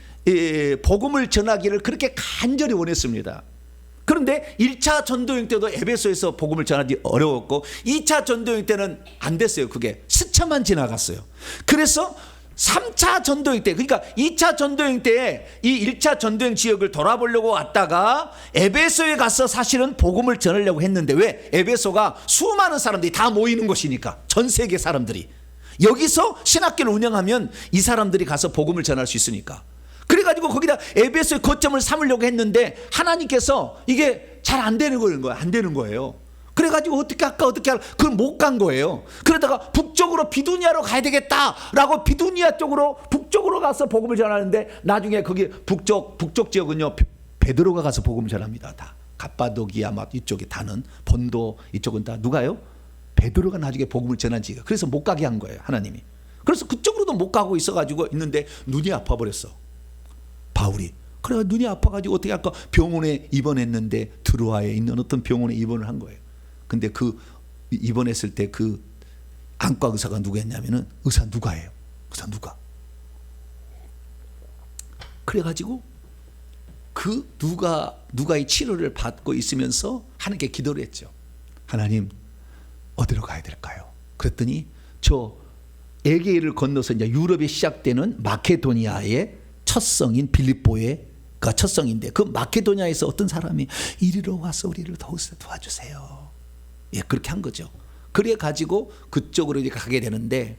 복음을 전하기를 그렇게 간절히 원했습니다. 그런데 1차 전도여행 때도 에베소에서 복음을 전하기 어려웠고 2차 전도여행 때는 안 됐어요. 그게 스쳐만 지나갔어요. 그래서 3차 전도여행 때, 그러니까 2차 전도여행 때에 이 1차 전도여행 지역을 돌아보려고 왔다가 에베소에 가서 사실은 복음을 전하려고 했는데, 왜? 에베소가 수많은 사람들이 다 모이는 곳이니까, 전 세계 사람들이 여기서 신학교를 운영하면 이 사람들이 가서 복음을 전할 수 있으니까, 그래가지고 거기다 에베소의 거점을 삼으려고 했는데 하나님께서 이게 잘 안 되는 거예요. 안 되는 거예요. 그래가지고 어떻게 할까 그걸 못 간 거예요. 그러다가 북쪽으로 비두니아로 가야 되겠다라고 비두니아 쪽으로 북쪽으로 가서 복음을 전하는데, 나중에 거기 북쪽 지역은요 베드로가 가서 복음을 전합니다. 다 갑바도기아 막 이쪽에 다는 본도 이쪽은 다 누가요? 베드로가 나중에 복음을 전한 지역. 그래서 못 가게 한 거예요, 하나님이. 그래서 그쪽으로도 못 가고 있어가지고 있는데 눈이 아파버렸어, 바울이. 그래 눈이 아파가지고 어떻게 할까? 병원에 입원했는데 드로아에 있는 어떤 병원에 입원을 한 거예요. 근데 그 입원했을 때 그 안과 의사가 누구였냐면은 의사 누가예요. 의사 누가. 그래가지고 그 누가의 치료를 받고 있으면서 하나님께 기도를 했죠. 하나님, 어디로 가야 될까요? 그랬더니 저 에게이를 건너서 이제 유럽에 시작되는 마케도니아의 첫 성인 빌립보가 첫 성인데, 그 마케도니아에서 어떤 사람이 이리로 와서 우리를 도와주세요. 예, 그렇게 한 거죠. 그래 가지고 그쪽으로 이제 가게 되는데,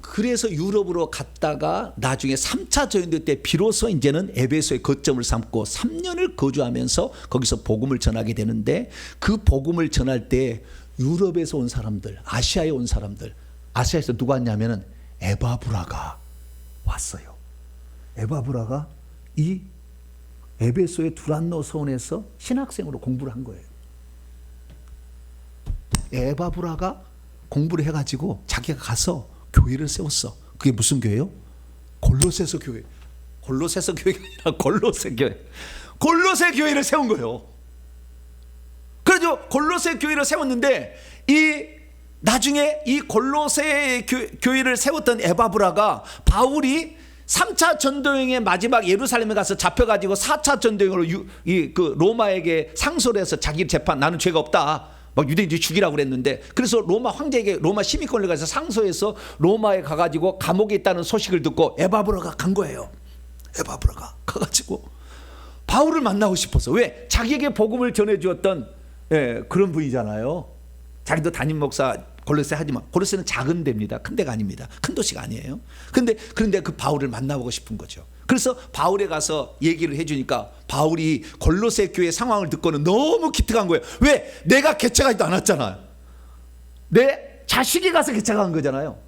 그래서 유럽으로 갔다가 나중에 3차 전도 때 비로소 이제는 에베소의 거점을 삼고 3년을 거주하면서 거기서 복음을 전하게 되는데, 그 복음을 전할 때 유럽에서 온 사람들, 아시아에 온 사람들, 아시아에서 누가 왔냐면은 에바브라가 왔어요. 에바브라가 이 에베소의 두란노 서원에서 신학생으로 공부를 한 거예요. 에바브라가 공부를 해가지고 자기가 가서 교회를 세웠어. 그게 무슨 교회요? 골로새서 교회. 골로새서 교회가 아니라 골로새 교회. 골로새 교회를 세운 거예요. 그래서 골로새 교회를 세웠는데, 나중에 이 골로새 교회를 세웠던 에바브라가 바울이 3차 전도여행의 마지막 예루살렘에 가서 잡혀가지고 4차 전도여행으로 그 로마에게 상소를 해서 자기 재판, 나는 죄가 없다, 막 유대인들이 죽이라고 그랬는데, 그래서 로마 황제에게 로마 시민권을 가서 상소해서 로마에 가가지고 감옥에 있다는 소식을 듣고 에바브라가 간 거예요. 에바브라가 가가지고 바울을 만나고 싶어서. 왜? 자기에게 복음을 전해주었던 그런 분이잖아요. 자기도 담임 목사 골로새 하지만, 골로새는 작은 데입니다. 큰 데가 아닙니다. 큰 도시가 아니에요. 그런데 그 바울을 만나보고 싶은 거죠. 그래서 바울에 가서 얘기를 해주니까 바울이 골로새 교회 상황을 듣고는 너무 기특한 거예요. 왜? 내가 개척하지도 않았잖아요. 내 자식이 가서 개척한 거잖아요.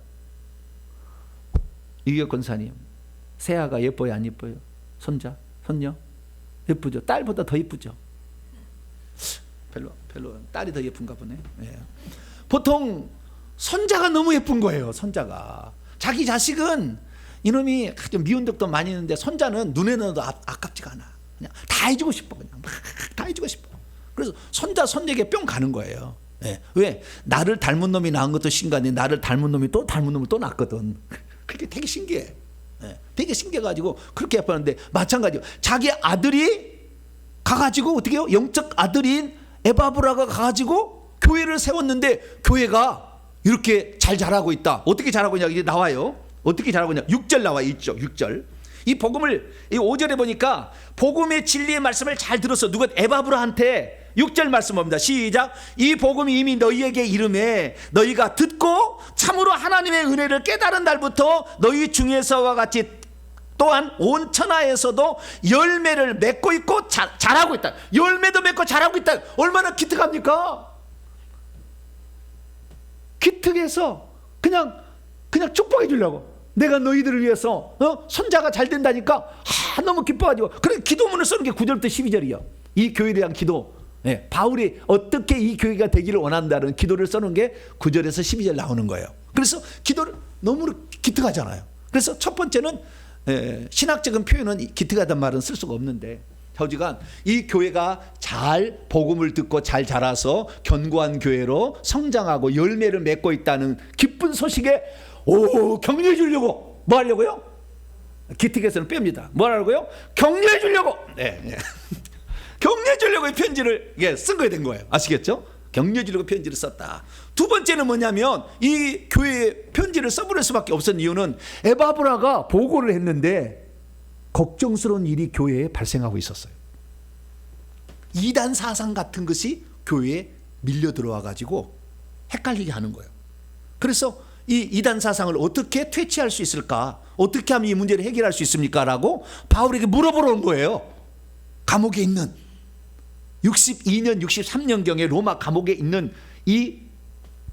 이규혁 권사님, 세아가 예뻐요, 안 예뻐요? 손자, 손녀 예쁘죠? 딸보다 더 예쁘죠? 별로 딸이 더 예쁜가 보네. 예. 보통 손자가 너무 예쁜 거예요. 손자가. 자기 자식은 이놈이 좀 미운 덕도 많이 있는데, 손자는 눈에 넣어도 아깝지가 않아. 그냥 다 해주고 싶어. 그냥 막 다 해주고 싶어. 그래서 손자 손녀에게 뿅 가는 거예요. 예. 왜? 나를 닮은 놈이 낳은 것도 신기한데 나를 닮은 놈이 또 닮은 놈을 또 낳거든. 그게 되게 신기해. 예. 되게 신기해가지고 그렇게 예뻤는데, 마찬가지로 자기 아들이 가가지고 어떻게 해요? 영적 아들인 에바브라가 가가지고 교회를 세웠는데, 교회가 이렇게 잘 자라고 있다. 어떻게 자라고 있냐, 이제 나와요. 어떻게 자라고 있냐, 6절 나와 있죠. 6절. 이 복음을, 이 5절에 보니까 복음의 진리의 말씀을 잘 들었어. 누가? 에바브라한테 6절 말씀 봅니다. 시작. 이 복음이 이미 너희에게 이름에 너희가 듣고 참으로 하나님의 은혜를 깨달은 날부터 너희 중에서와 같이 또한 온 천하에서도 열매를 맺고 있고 자라고 있다. 열매도 맺고 자라고 있다. 얼마나 기특합니까? 기특해서 그냥 축복해 주려고. 내가 너희들을 위해서 손자가 잘 된다니까 너무 기뻐가지고, 그래 기도문을 쓰는 게 9절부터 12절이요. 이 교회에 대한 기도. 예, 바울이 어떻게 이 교회가 되기를 원한다는 기도를 써놓은 게 9절에서 12절 나오는 거예요. 그래서 기도를 너무 기특하잖아요. 그래서 첫 번째는 신학적인 표현은 기특하단 말은 쓸 수가 없는데, 하지만 이 교회가 잘 복음을 듣고 잘 자라서 견고한 교회로 성장하고 열매를 맺고 있다는 기쁜 소식에 격려해 주려고 뭐 하려고요? 기특해서는 뺍니다. 뭐 하려고요? 격려해 주려고. 격려해 주려고 이 편지를 쓴 거야 된 거예요. 아시겠죠? 격려해 주려고 편지를 썼다. 두 번째는 뭐냐면 이 교회에 편지를 써버릴 수밖에 없었던 이유는 에바브라가 보고를 했는데 걱정스러운 일이 교회에 발생하고 있었어요. 이단 사상 같은 것이 교회에 밀려 들어와 가지고 헷갈리게 하는 거예요. 그래서 이 이단 사상을 어떻게 퇴치할 수 있을까? 어떻게 하면 이 문제를 해결할 수 있습니까? 라고 바울에게 물어보러 온 거예요. 감옥에 있는 62년 63년경에 로마 감옥에 있는 이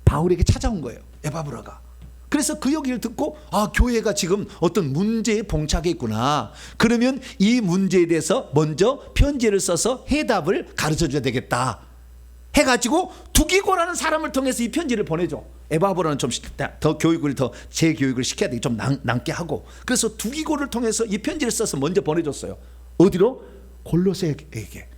바울에게 찾아온 거예요, 에바브라가. 그래서 그 얘기를 듣고 교회가 지금 어떤 문제에 봉착해 있구나. 그러면 이 문제에 대해서 먼저 편지를 써서 해답을 가르쳐 줘야 되겠다 해가지고 두기고라는 사람을 통해서 이 편지를 보내줘. 에바브라는 좀 더 교육을 더 재교육을 시켜야 돼. 좀 남게 하고. 그래서 두기고를 통해서 이 편지를 써서 먼저 보내줬어요. 어디로? 골로새에게.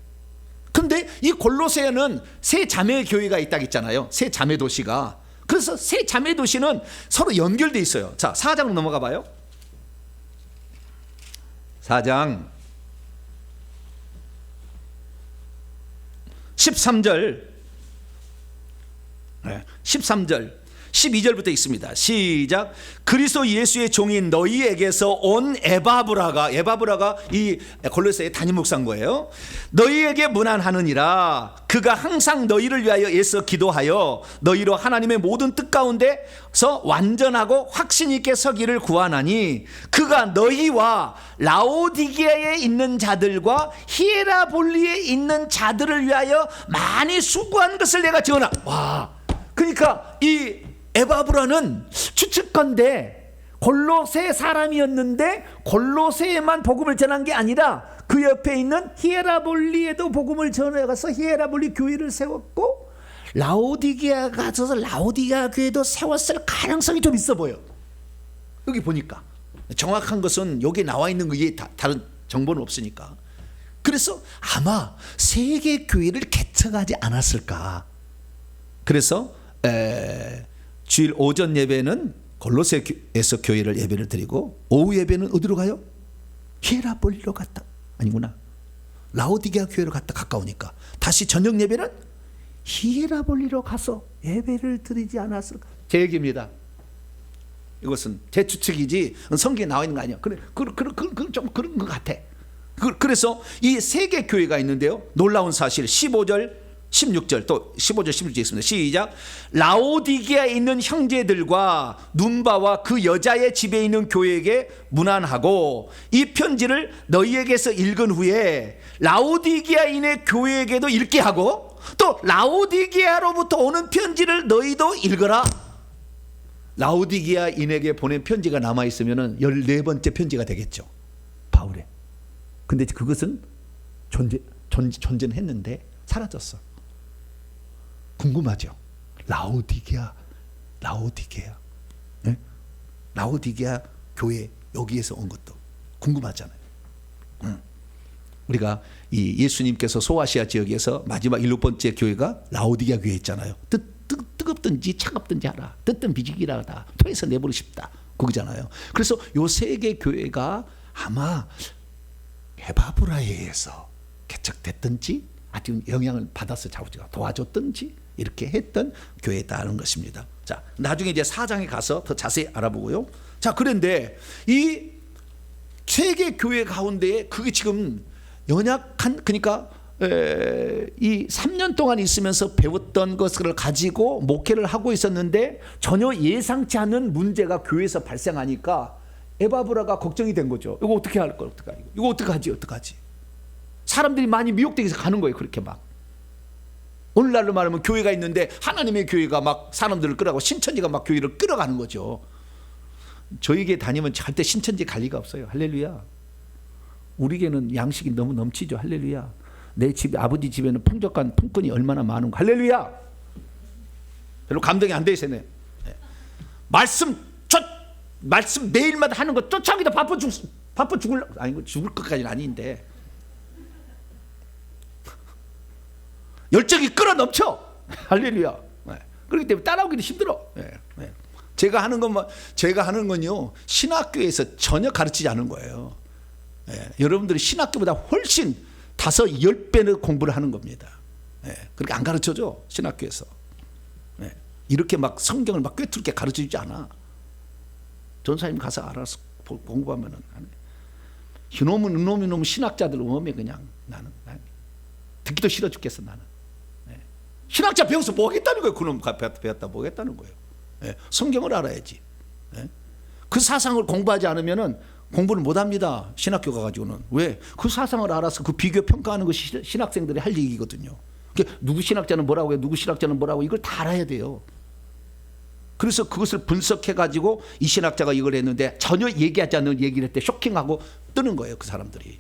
근데 이 골로새에는 세 자매 교회가 있다고 했잖아요. 세 자매 도시가. 그래서 세 자매 도시는 서로 연결돼 있어요. 자, 4장으로 넘어가 봐요. 4장 13절 13절 12절부터 있습니다. 시작. 그리스도 예수의 종인 너희에게서 온 에바브라가 이 골로새의 담임 목사인 거예요. 너희에게 문안하느니라. 그가 항상 너희를 위하여 애써 기도하여 너희로 하나님의 모든 뜻 가운데서 완전하고 확신 있게 서기를 구하나니 그가 너희와 라오디게아에 있는 자들과 히에라볼리에 있는 자들을 위하여 많이 수고한 것을 내가 전하. 그러니까 이 에바브라는 추측건데 골로새 사람이었는데 골로새에만 복음을 전한 게 아니라 그 옆에 있는 히에라볼리에도 복음을 전해가서 히에라볼리 교회를 세웠고 라오디게아 가서 라오디게아 교회도 세웠을 가능성이 좀 있어 보여. 여기 보니까 정확한 것은 여기 나와 있는 거에 다른 정보는 없으니까. 그래서 아마 세계 교회를 개척하지 않았을까. 그래서 주일 오전 예배는 골로새에서 교회를 예배를 드리고 오후 예배는 어디로 가요? 히에라볼리로 갔다. 아니구나. 라오디게아 교회로 갔다 가까우니까. 다시 저녁 예배는 히에라볼리로 가서 예배를 드리지 않았을까? 제 얘기입니다. 이것은 제 추측이지 성경에 나와 있는 거 아니야. 좀 그런 것 같아. 그래서 이 세 개 교회가 있는데요. 놀라운 사실 15절 16절 또 15절 16절 있습니다. 시작. 라오디게아에 있는 형제들과 눈바와 그 여자의 집에 있는 교회에게 문안하고 이 편지를 너희에게서 읽은 후에 라오디게아인의 교회에게도 읽게 하고 또 라오디게아로부터 오는 편지를 너희도 읽어라. 라오디게아인에게 보낸 편지가 남아있으면 14번째 편지가 되겠죠, 바울의. 근데 그것은 존재는 했는데 사라졌어. 궁금하죠? 라오디게아 네? 라오디게아 교회 여기에서 온 것도 궁금하잖아요. 우리가 이 예수님께서 소아시아 지역에서 마지막 7번째 교회가 라오디게아 교회 있잖아요. 뜨겁든지 차갑든지 하라. 뜨뜻 비지기라 하다. 토에서 내버리고 싶다. 그거잖아요. 그래서 요 세 개 교회가 아마 에바브라에 의해서 개척됐든지 아주 영향을 받아서 자우지가 도와줬든지 이렇게 했던 교회다는 것입니다. 자, 나중에 이제 4장에 가서 더 자세히 알아보고요. 자, 그런데 이 세계 교회 가운데에 그게 지금 연약한, 그러니까 이 3년 동안 있으면서 배웠던 것을 가지고 목회를 하고 있었는데 전혀 예상치 않은 문제가 교회에서 발생하니까 에바브라가 걱정이 된 거죠. 이거 어떻게 할 거야? 이거 어떡하지? 사람들이 많이 미혹되게 가는 거예요. 그렇게 막 오늘날로 말하면 교회가 있는데 하나님의 교회가 막 사람들을 끌어가고 신천지가 막 교회를 끌어가는 거죠. 저에게 다니면 절대 신천지 갈 리가 없어요. 할렐루야. 우리에게는 양식이 너무 넘치죠. 할렐루야. 내 집 아버지 집에는 풍족한 품꾼이 얼마나 많은가. 할렐루야. 별로 감동이 안 되시네. 말씀 말씀 매일마다 하는 거 쫓아오기도 바빠 죽을 아니 죽을 것까지는 아닌데 열정이 끌어 넘쳐. 할렐루야. 그렇기 때문에 따라오기도 힘들어. 제가 하는 건요 신학교에서 전혀 가르치지 않은 거예요. 여러분들이 신학교보다 훨씬 5-10배는 공부를 하는 겁니다. 그렇게 안 가르쳐줘 신학교에서. 이렇게 막 성경을 막 꿰뚫게 가르쳐주지 않아. 전사님 가서 알아서 공부하면은 이놈은 신학자들 오면 그냥 나는 듣기도 싫어 죽겠어 나는. 신학자 배워서 뭐 하겠다는 거예요. 그놈 배웠다 뭐 하겠다는 거예요. 성경을 알아야지. 그 사상을 공부하지 않으면은 공부를 못합니다. 신학교 가가지고는. 왜? 그 사상을 알아서 그 비교 평가하는 것이 신학생들이 할 얘기거든요. 누구 신학자는 뭐라고 해요, 누구 신학자는 뭐라고, 이걸 다 알아야 돼요. 그래서 그것을 분석해가지고 이 신학자가 이걸 했는데 전혀 얘기하지 않는 얘기를 했대 쇼킹하고 뜨는 거예요 그 사람들이.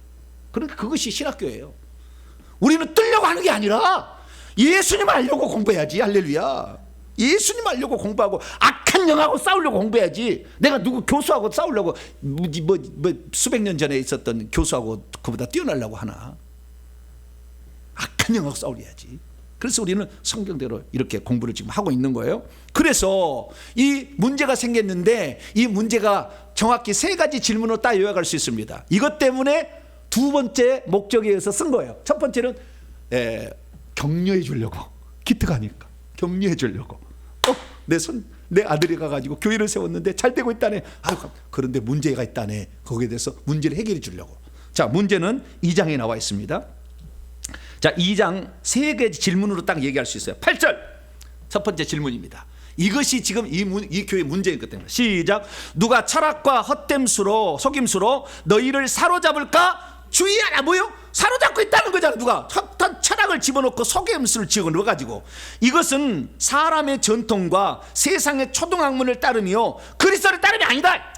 그러니까 그것이 신학교예요. 우리는 뜨려고 하는 게 아니라 예수님 알려고 공부해야지. 할렐루야. 예수님 알려고 공부하고 악한 영하고 싸우려고 공부해야지. 내가 누구 교수하고 싸우려고 뭐 수백 년 전에 있었던 교수하고 그보다 뛰어나려고 하나. 악한 영하고 싸우려야지. 그래서 우리는 성경대로 이렇게 공부를 지금 하고 있는 거예요. 그래서 이 문제가 생겼는데 이 문제가 정확히 3가지 질문으로 딱 요약할 수 있습니다. 이것 때문에 2번째 목적에 의해서 쓴 거예요. 첫 번째는 격려해 주려고. 기특 하니까 격려해 주려고. 내 아들이 가가지고 교회를 세웠는데 잘 되고 있다네. 그런데 문제가 있다네. 거기에 대해서 문제를 해결해 주려고. 자, 문제는 2장에 나와 있습니다. 자, 2장 3개 질문으로 딱 얘기할 수 있어요. 8절 첫 번째 질문입니다. 이것이 지금 이 교회의 문제인 것 때문에. 시작. 누가 철학과 헛됨수로 속임수로 너희를 사로잡을까 주의하라. 뭐요? 사로잡고 있다는 거잖아. 누가 철학을 집어넣고 속임수를 집어넣어가지고. 이것은 사람의 전통과 세상의 초등학문을 따르며 그리스도를 따름이 아니다.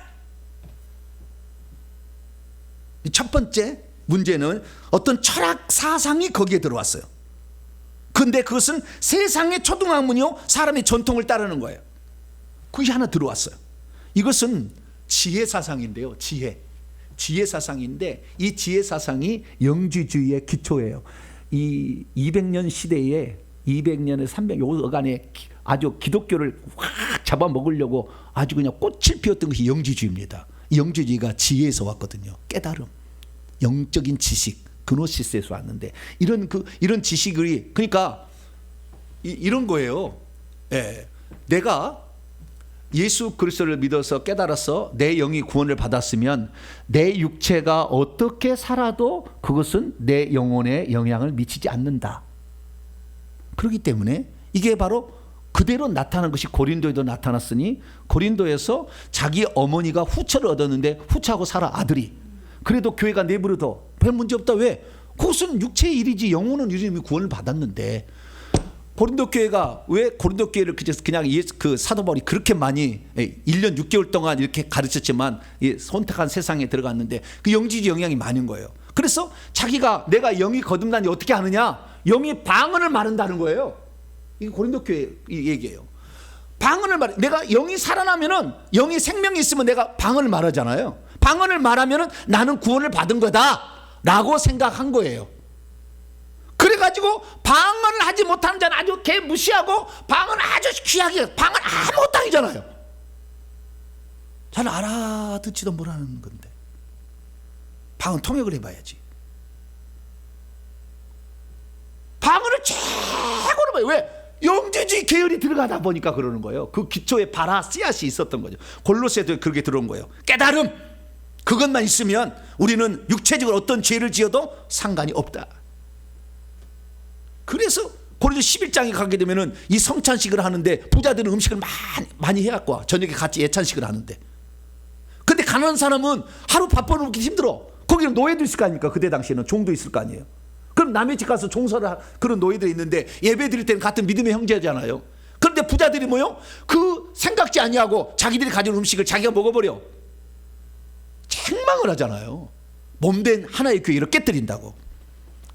첫 번째 문제는 어떤 철학 사상이 거기에 들어왔어요. 근데 그것은 세상의 초등학문이요 사람의 전통을 따르는 거예요. 그게 하나 들어왔어요. 이것은 지혜 사상인데요. 지혜 사상인데 이 지혜 사상이 영지주의의 기초예요. 이 200년 시대에 200년에 300여간에 아주 기독교를 확 잡아먹으려고 아주 그냥 꽃을 피웠던 것이 영지주의입니다. 이 영지주의가 지혜에서 왔거든요. 깨달음, 영적인 지식, 그노시스에서 왔는데 이런 지식이 그러니까 이런 거예요. 내가 예수 그리스도를 믿어서 깨달아서 내 영이 구원을 받았으면 내 육체가 어떻게 살아도 그것은 내 영혼에 영향을 미치지 않는다. 그렇기 때문에 이게 바로 그대로 나타난 것이 고린도에도 나타났으니 고린도에서 자기 어머니가 후처를 얻었는데 후처하고 살아 아들이. 그래도 교회가 내버려둬. 별 문제 없다. 왜? 그것은 육체의 일이지 영혼은 이름이 구원을 받았는데 고린도 교회가 왜 고린도 교회를 그냥 그 사도 바울이 그렇게 많이 1년 6개월 동안 이렇게 가르쳤지만 선택한 세상에 들어갔는데 그 영지주 영향이 많은 거예요. 그래서 자기가 내가 영이 거듭나니 어떻게 하느냐? 영이 방언을 말한다는 거예요. 이게 고린도 교회 얘기예요. 방언을 말. 내가 영이 살아나면은 영이 생명이 있으면 내가 방언을 말하잖아요. 방언을 말하면은 나는 구원을 받은 거다라고 생각한 거예요. 그래가지고 방언을 하지 못하는 자는 아주 개 무시하고 방언을 아주 귀하게 방언 아무것도 아니잖아요. 잘 알아듣지도 못하는 건데 방언 통역을 해봐야지. 방언을 최고로 봐요. 왜? 영지주의 계열이 들어가다 보니까 그러는 거예요. 그 기초에 바라 씨앗이 있었던 거죠. 골로새도 그렇게 들어온 거예요. 깨달음, 그것만 있으면 우리는 육체적으로 어떤 죄를 지어도 상관이 없다. 그래서 고린도 11장에 가게 되면은 이 성찬식을 하는데 부자들은 음식을 많이 해갖고 와. 저녁에 같이 예찬식을 하는데. 근데 가난한 사람은 하루 밥 벌어먹기 힘들어. 거기는 노예도 있을 거 아닙니까? 그때 당시에는 종도 있을 거 아니에요. 그럼 남의 집 가서 종사를 그런 노예들이 있는데 예배 드릴 때는 같은 믿음의 형제잖아요. 그런데 부자들이 뭐요? 그 생각지 아니하고 자기들이 가진 음식을 자기가 먹어버려. 책망을 하잖아요. 몸된 하나의 교회를 깨뜨린다고.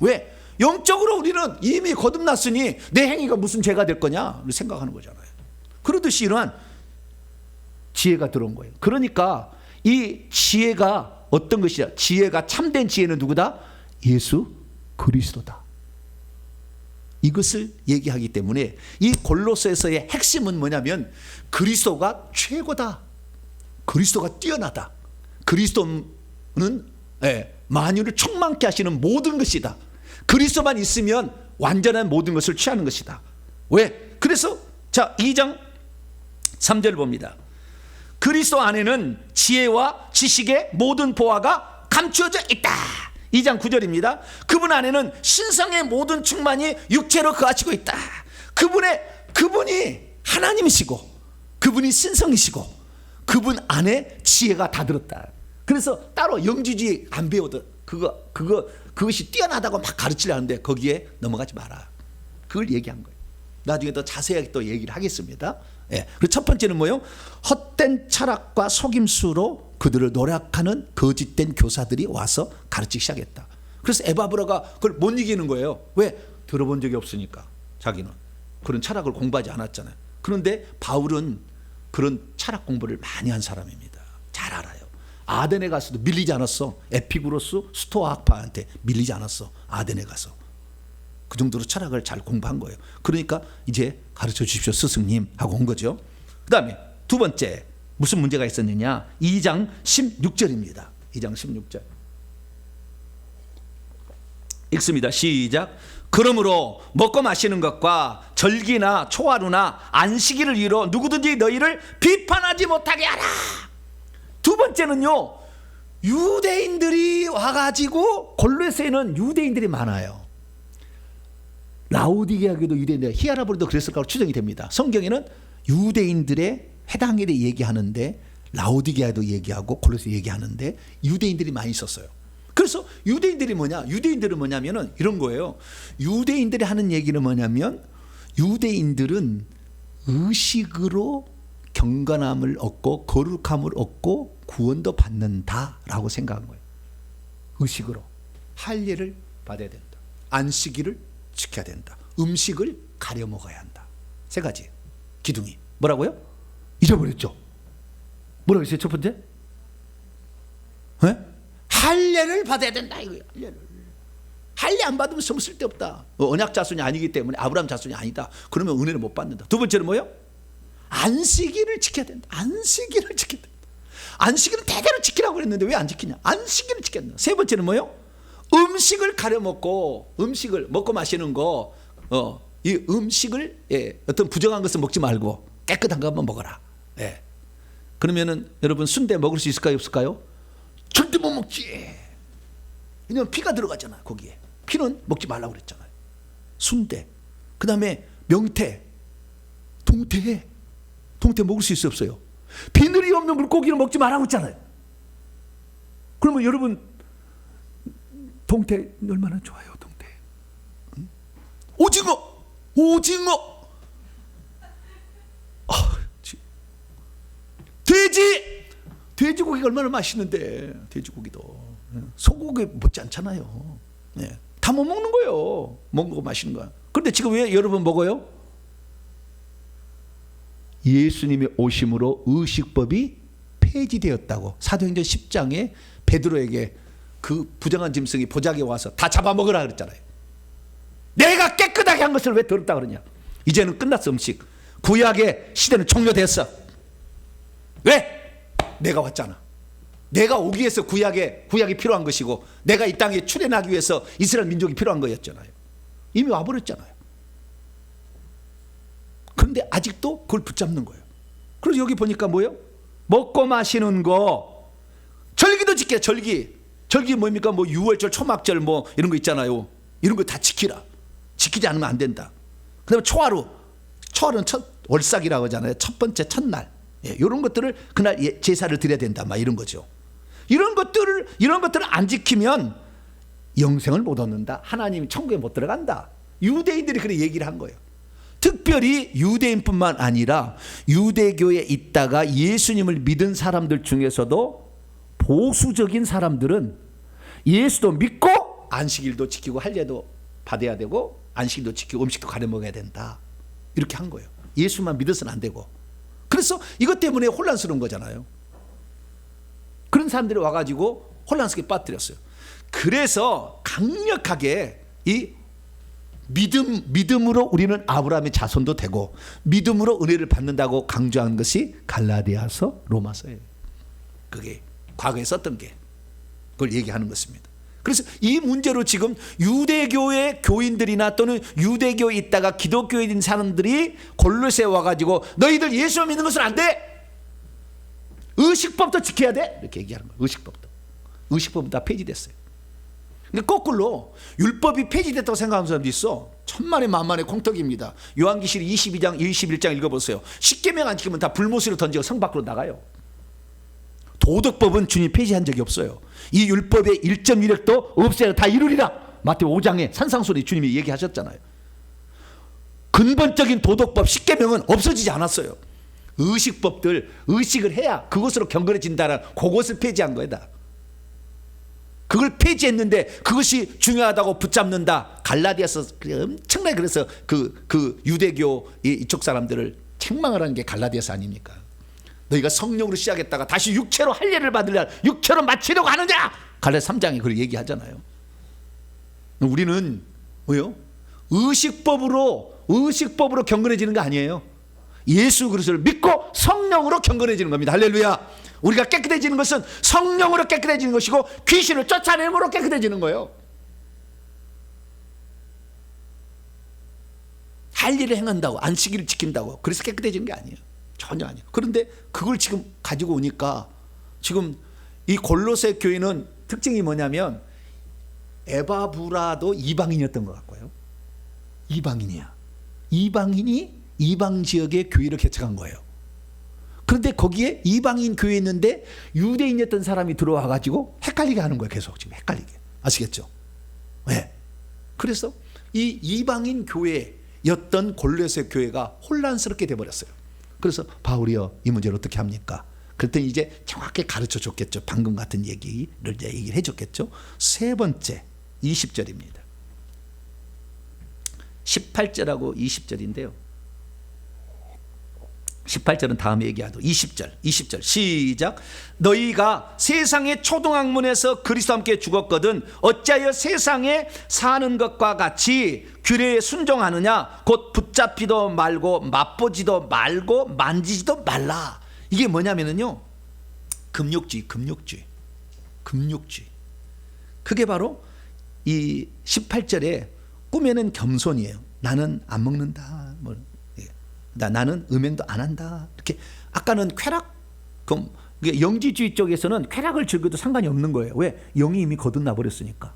왜? 영적으로 우리는 이미 거듭났으니 내 행위가 무슨 죄가 될 거냐 생각하는 거잖아요. 그러듯이 이러한 지혜가 들어온 거예요. 그러니까 이 지혜가 어떤 것이냐? 지혜가 참된 지혜는 누구다? 예수 그리스도다. 이것을 얘기하기 때문에 이 골로새서의 핵심은 뭐냐면 그리스도가 최고다. 그리스도가 뛰어나다. 그리스도는 만유를 충만케 하시는 모든 것이다. 그리스도만 있으면 완전한 모든 것을 취하는 것이다. 왜? 그래서 자 2장 3절 봅니다. 그리스도 안에는 지혜와 지식의 모든 보화가 감추어져 있다. 2장 9절입니다. 그분 안에는 신성의 모든 충만이 육체로 거하시고 있다. 그분이 하나님이시고 그분이 신성이시고 그분 안에 지혜가 다 들었다. 그래서 따로 영지주의 안 배워도 그것이 뛰어나다고 막 가르치려는데 거기에 넘어가지 마라. 그걸 얘기한 거예요. 나중에 더 자세하게 또 얘기를 하겠습니다. 예. 그리고 첫 번째는 뭐예요? 헛된 철학과 속임수로 그들을 노력하는 거짓된 교사들이 와서 가르치기 시작했다. 그래서 에바브라가 그걸 못 이기는 거예요. 왜? 들어본 적이 없으니까. 자기는 그런 철학을 공부하지 않았잖아요. 그런데 바울은 그런 철학 공부를 많이 한 사람입니다. 잘 알아요. 아덴에 가서도 밀리지 않았어. 에피구로스 스토아 학파한테 밀리지 않았어. 아덴에 가서. 그 정도로 철학을 잘 공부한 거예요. 그러니까 이제 가르쳐 주십시오 스승님 하고 온 거죠. 그 다음에 두 번째 무슨 문제가 있었느냐. 2장 16절입니다 2장 16절 읽습니다. 시작. 그러므로 먹고 마시는 것과 절기나 초하루나 안식일을 이루어 누구든지 너희를 비판하지 못하게 하라. 두 번째는요, 유대인들이 와가지고 골로새에는 유대인들이 많아요. 라오디게아교도 유대인들, 히에라볼도 그랬을 거라고 추정이 됩니다. 성경에는 유대인들의 회당일에 얘기하는데 라오디게아도 얘기하고 골로새 얘기하는데 유대인들이 많이 있었어요. 그래서 유대인들이 뭐냐? 유대인들은 뭐냐면은 이런 거예요. 유대인들이 하는 얘기는 뭐냐면 유대인들은 의식으로 경건함을 얻고 거룩함을 얻고 구원도 받는다라고 생각한 거예요. 의식으로 할례를 받아야 된다. 안식일을 지켜야 된다. 음식을 가려 먹어야 한다. 세 가지 기둥이 뭐라고요? 잊어버렸죠? 뭐라고 했어요? 첫 번째? 네? 할례를 받아야 된다 이거예요. 할례 안 받으면 좀 쓸데없다. 언약 자손이 아니기 때문에 아브라함 자손이 아니다. 그러면 은혜를 못 받는다. 두 번째는 뭐예요? 안식일을 지켜야 된다. 안식일을 지켜야 된다. 안식일은 대대로 지키라고 그랬는데 왜 안 지키냐? 안식일을 지켜야 된다. 세 번째는 뭐예요? 음식을 가려 먹고 음식을 먹고 마시는 거, 이 음식을 어떤 부정한 것을 먹지 말고 깨끗한 것만 먹어라. 그러면은 여러분 순대 먹을 수 있을까요? 없을까요? 절대 못 먹지. 왜냐면 피가 들어가잖아. 거기에 피는 먹지 말라고 그랬잖아요. 순대, 그 다음에 명태, 동태 먹을 수 있어요? 없어요? 비늘이 없는 물고기를 먹지 말라고 했잖아요. 그러면 여러분 동태 얼마나 좋아요? 동태, 응? 오징어, 돼지고기가 얼마나 맛있는데. 돼지고기도 소고기 못지 않잖아요. 다 못 먹는 거예요. 먹고 마시는 거야. 그런데 지금 왜 여러분 먹어요? 예수님이 오심으로 의식법이 폐지되었다고 사도행전 10장에 베드로에게 그 부정한 짐승이 보자기에 와서 다 잡아먹으라 그랬잖아요. 내가 깨끗하게 한 것을 왜 더럽다 그러냐? 이제는 끝났어. 음식 구약의 시대는 종료됐어. 왜? 내가 왔잖아. 내가 오기 위해서 구약이 필요한 것이고 내가 이 땅에 출애하기 위해서 이스라엘 민족이 필요한 거였잖아요. 이미 와버렸잖아요. 그런데 아직도 그걸 붙잡는 거예요. 그래서 여기 보니까 뭐예요? 먹고 마시는 거, 절기도 지켜. 절기 뭡니까? 뭐 유월절, 초막절 뭐 이런 거 있잖아요. 이런 거 다 지키라. 지키지 않으면 안 된다. 그다음에 초하루는 월삭이라고 하잖아요. 첫 번째 첫날. 이런 것들을 그날 제사를 드려야 된다. 막 이런 거죠. 이런 것들을 안 지키면 영생을 못 얻는다. 하나님이 천국에 못 들어간다. 유대인들이 그렇게 얘기를 한 거예요. 특별히 유대인뿐만 아니라 유대교에 있다가 예수님을 믿은 사람들 중에서도 보수적인 사람들은 예수도 믿고 안식일도 지키고 할례도 받아야 되고 안식일도 지키고 음식도 가려 먹어야 된다. 이렇게 한 거예요. 예수만 믿어서는 안 되고. 그래서 이것 때문에 혼란스러운 거잖아요. 그런 사람들이 와가지고 혼란스럽게 빠뜨렸어요. 그래서 강력하게 이 믿음으로 우리는 아브라함의 자손도 되고 믿음으로 은혜를 받는다고 강조한 것이 갈라디아서 로마서예요. 그게 과거에 썼던 게 그걸 얘기하는 것입니다. 그래서 이 문제로 지금 유대교의 교인들이나 또는 유대교에 있다가 기독교에 있는 사람들이 골로새에 와가지고 너희들 예수 믿는 것은 안 돼. 의식법도 지켜야 돼. 이렇게 얘기하는 거예요. 의식법은 다 폐지됐어요. 근데 거꾸로 율법이 폐지됐다고 생각하는 사람도 있어. 천만의 만만의 콩떡입니다. 요한계시록 22장 21장 읽어보세요. 십계명 안 지키면 다 불못으로 던지고 성 밖으로 나가요. 도덕법은 주님 폐지한 적이 없어요. 이 율법의 1.1획도 없애야 다 이루리라. 마태오 5장에 산상수훈에 주님이 얘기하셨잖아요. 근본적인 도덕법 십계명은 없어지지 않았어요. 의식법들, 의식을 해야 그것으로 경건해진다는 그것을 폐지한 거다. 그걸 폐지했는데 그것이 중요하다고 붙잡는다. 갈라디아서 엄청나게 그래서 그 유대교 이쪽 사람들을 책망을 하는 게 갈라디아서 아닙니까? 너희가 성령으로 시작했다가 다시 육체로 할례를 받으려 육체로 마치려고 하느냐? 갈라디아서 3장에 그걸 얘기하잖아요. 우리는 뭐요? 의식법으로 경건해지는 거 아니에요. 예수 그리스도를 믿고 성령으로 경건해지는 겁니다. 할렐루야. 우리가 깨끗해지는 것은 성령으로 깨끗해지는 것이고 귀신을 쫓아내므로 깨끗해지는 거예요. 할 일을 행한다고 안식일을 지킨다고 그래서 깨끗해지는 게 아니에요. 전혀 아니에요. 그런데 그걸 지금 가지고 오니까 지금 이 골로새 교회는 특징이 뭐냐면 에바브라도 이방인이었던 것 같고요. 이방인이야. 이방인이 이방 지역의 교회를 개척한 거예요. 그런데 거기에 이방인 교회에 있는데 유대인이었던 사람이 들어와 가지고 헷갈리게 하는 거예요. 계속 지금 헷갈리게. 아시겠죠? 네. 그래서 이 이방인 교회였던 골로새 교회가 혼란스럽게 돼버렸어요. 그래서 바울이요, 이 문제를 어떻게 합니까? 그랬더니 이제 정확히 가르쳐 줬겠죠. 방금 같은 얘기를 이제 얘기를 해줬겠죠. 세 번째 20절입니다. 18절하고 20절인데요. 18절은 다음 얘기하도 20절 시작. 너희가 세상의 초등학문에서 그리스도와 함께 죽었거든 어찌하여 세상에 사는 것과 같이 규례에 순종하느냐? 곧 붙잡지도 말고 맛보지도 말고 만지지도 말라. 이게 뭐냐면요, 금욕주의. 그게 바로 이 18절에 꿈에는 겸손이에요. 나는 안 먹는다. 나는 음행도 안 한다. 이렇게 아까는 쾌락, 영지주의 쪽에서는 쾌락을 즐겨도 상관이 없는 거예요. 왜? 영이 이미 거듭나 버렸으니까.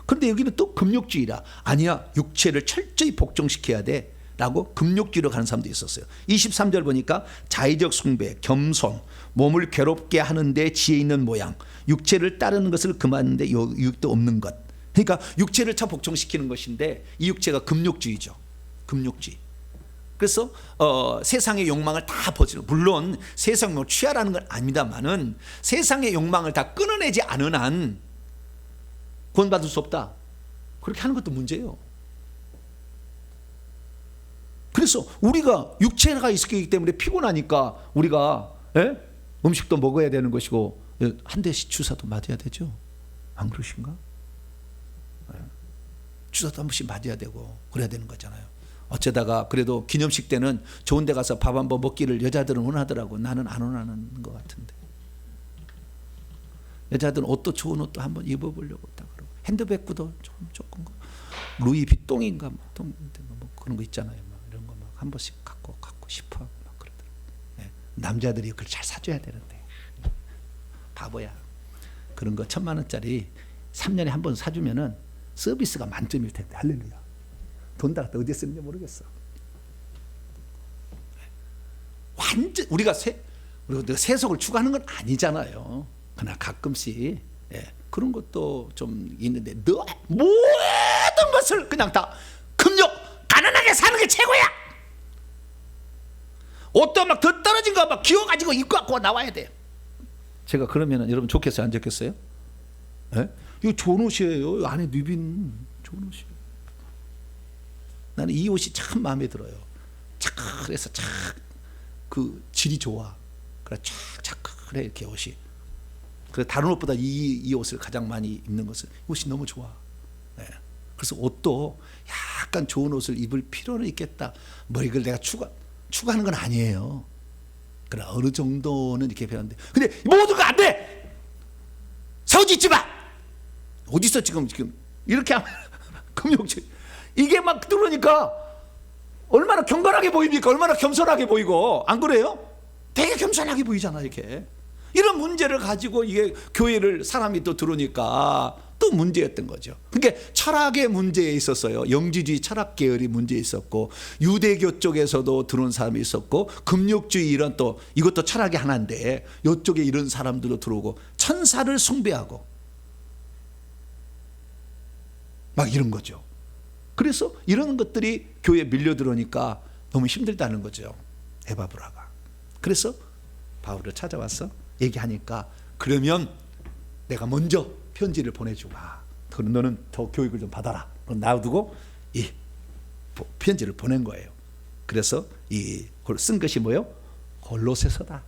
그런데 여기는 또 금욕주의라. 아니야, 육체를 철저히 복종시켜야 돼 라고 금욕주의로 가는 사람도 있었어요. 23절 보니까 자의적 숭배, 겸손, 몸을 괴롭게 하는 데 지혜 있는 모양, 육체를 따르는 것을 금하는데 유익도 없는 것. 그러니까 육체를 참 복종시키는 것인데 이 육체가 금욕주의죠. 금욕주의. 그래서 세상의 욕망을 다 버리고, 물론 세상을 취하라는 건 아닙니다만은 세상의 욕망을 다 끊어내지 않은 한 구원받을 수 없다. 그렇게 하는 것도 문제예요. 그래서 우리가 육체가 있기 때문에 피곤하니까 우리가 음식도 먹어야 되는 것이고 한 대씩 주사도 맞아야 되죠. 안 그러신가? 주사도 한 번씩 맞아야 되고 그래야 되는 거잖아요. 어쩌다가 그래도 기념식 때는 좋은 데 가서 밥 한번 먹기를 여자들은 원하더라고. 나는 안 원하는 것 같은데. 여자들은 옷도 좋은 옷도 한번 입어보려고 딱 그러고, 핸드백구도 조금 루이비통인가 뭐 그런 거 있잖아요. 막 이런 거 막 한 번씩 갖고 싶어 막 그러더라고. 네. 남자들이 그걸 잘 사줘야 되는데 바보야. 그런 거 1,000만 원짜리 3년에 한 번 사주면은 서비스가 만점일 텐데. 할렐루야. 돈 달았다 어디에 쓰는지 모르겠어. 완전 우리가 세속을 추구하는 건 아니잖아요. 그러나 가끔씩 그런 것도 좀 있는데 모든 것을 그냥 다 금욕 가난하게 사는 게 최고야. 옷도 막 더 떨어진 거 막 기어가지고 입고 갖고 나와야 돼. 제가 그러면은 여러분 좋겠어요, 안 좋겠어요? 이거 좋은 옷이에요. 안에 뉴빈 좋은 옷이에요. 나는 이 옷이 참 마음에 들어요. 그래서 그 질이 좋아. 그래 쫙쫙 그래 이렇게 옷이. 그래 다른 옷보다 이 옷을 가장 많이 입는 것은 옷이 너무 좋아. 네. 그래서 옷도 약간 좋은 옷을 입을 필요는 있겠다. 뭐 이걸 내가 추구하는 건 아니에요. 그래 어느 정도는 이렇게 배웠는데, 근데 모두가 안 돼. 서짓지 마. 어디서 지금 이렇게 하면 금욕질 이게 막 들어오니까 얼마나 경건하게 보입니까? 얼마나 겸손하게 보이고, 안 그래요? 되게 겸손하게 보이잖아. 이렇게 이런 문제를 가지고 이게 교회를 사람이 또 들어오니까 또 문제였던 거죠. 그러니까 철학의 문제에 있었어요. 영지주의 철학 계열이 문제에 있었고, 유대교 쪽에서도 들어온 사람이 있었고, 금욕주의 이런 또 이것도 철학의 하나인데 이쪽에 이런 사람들도 들어오고, 천사를 숭배하고 막 이런 거죠. 그래서 이런 것들이 교회에 밀려 들어오니까 너무 힘들다는 거죠, 에바브라가. 그래서 바울을 찾아와서 얘기하니까, 그러면 내가 먼저 편지를 보내주마. 그럼 너는 더 교육을 좀 받아라. 놔두고 이 편지를 보낸 거예요. 그래서 이걸 쓴 것이 뭐예요? 골로새서다.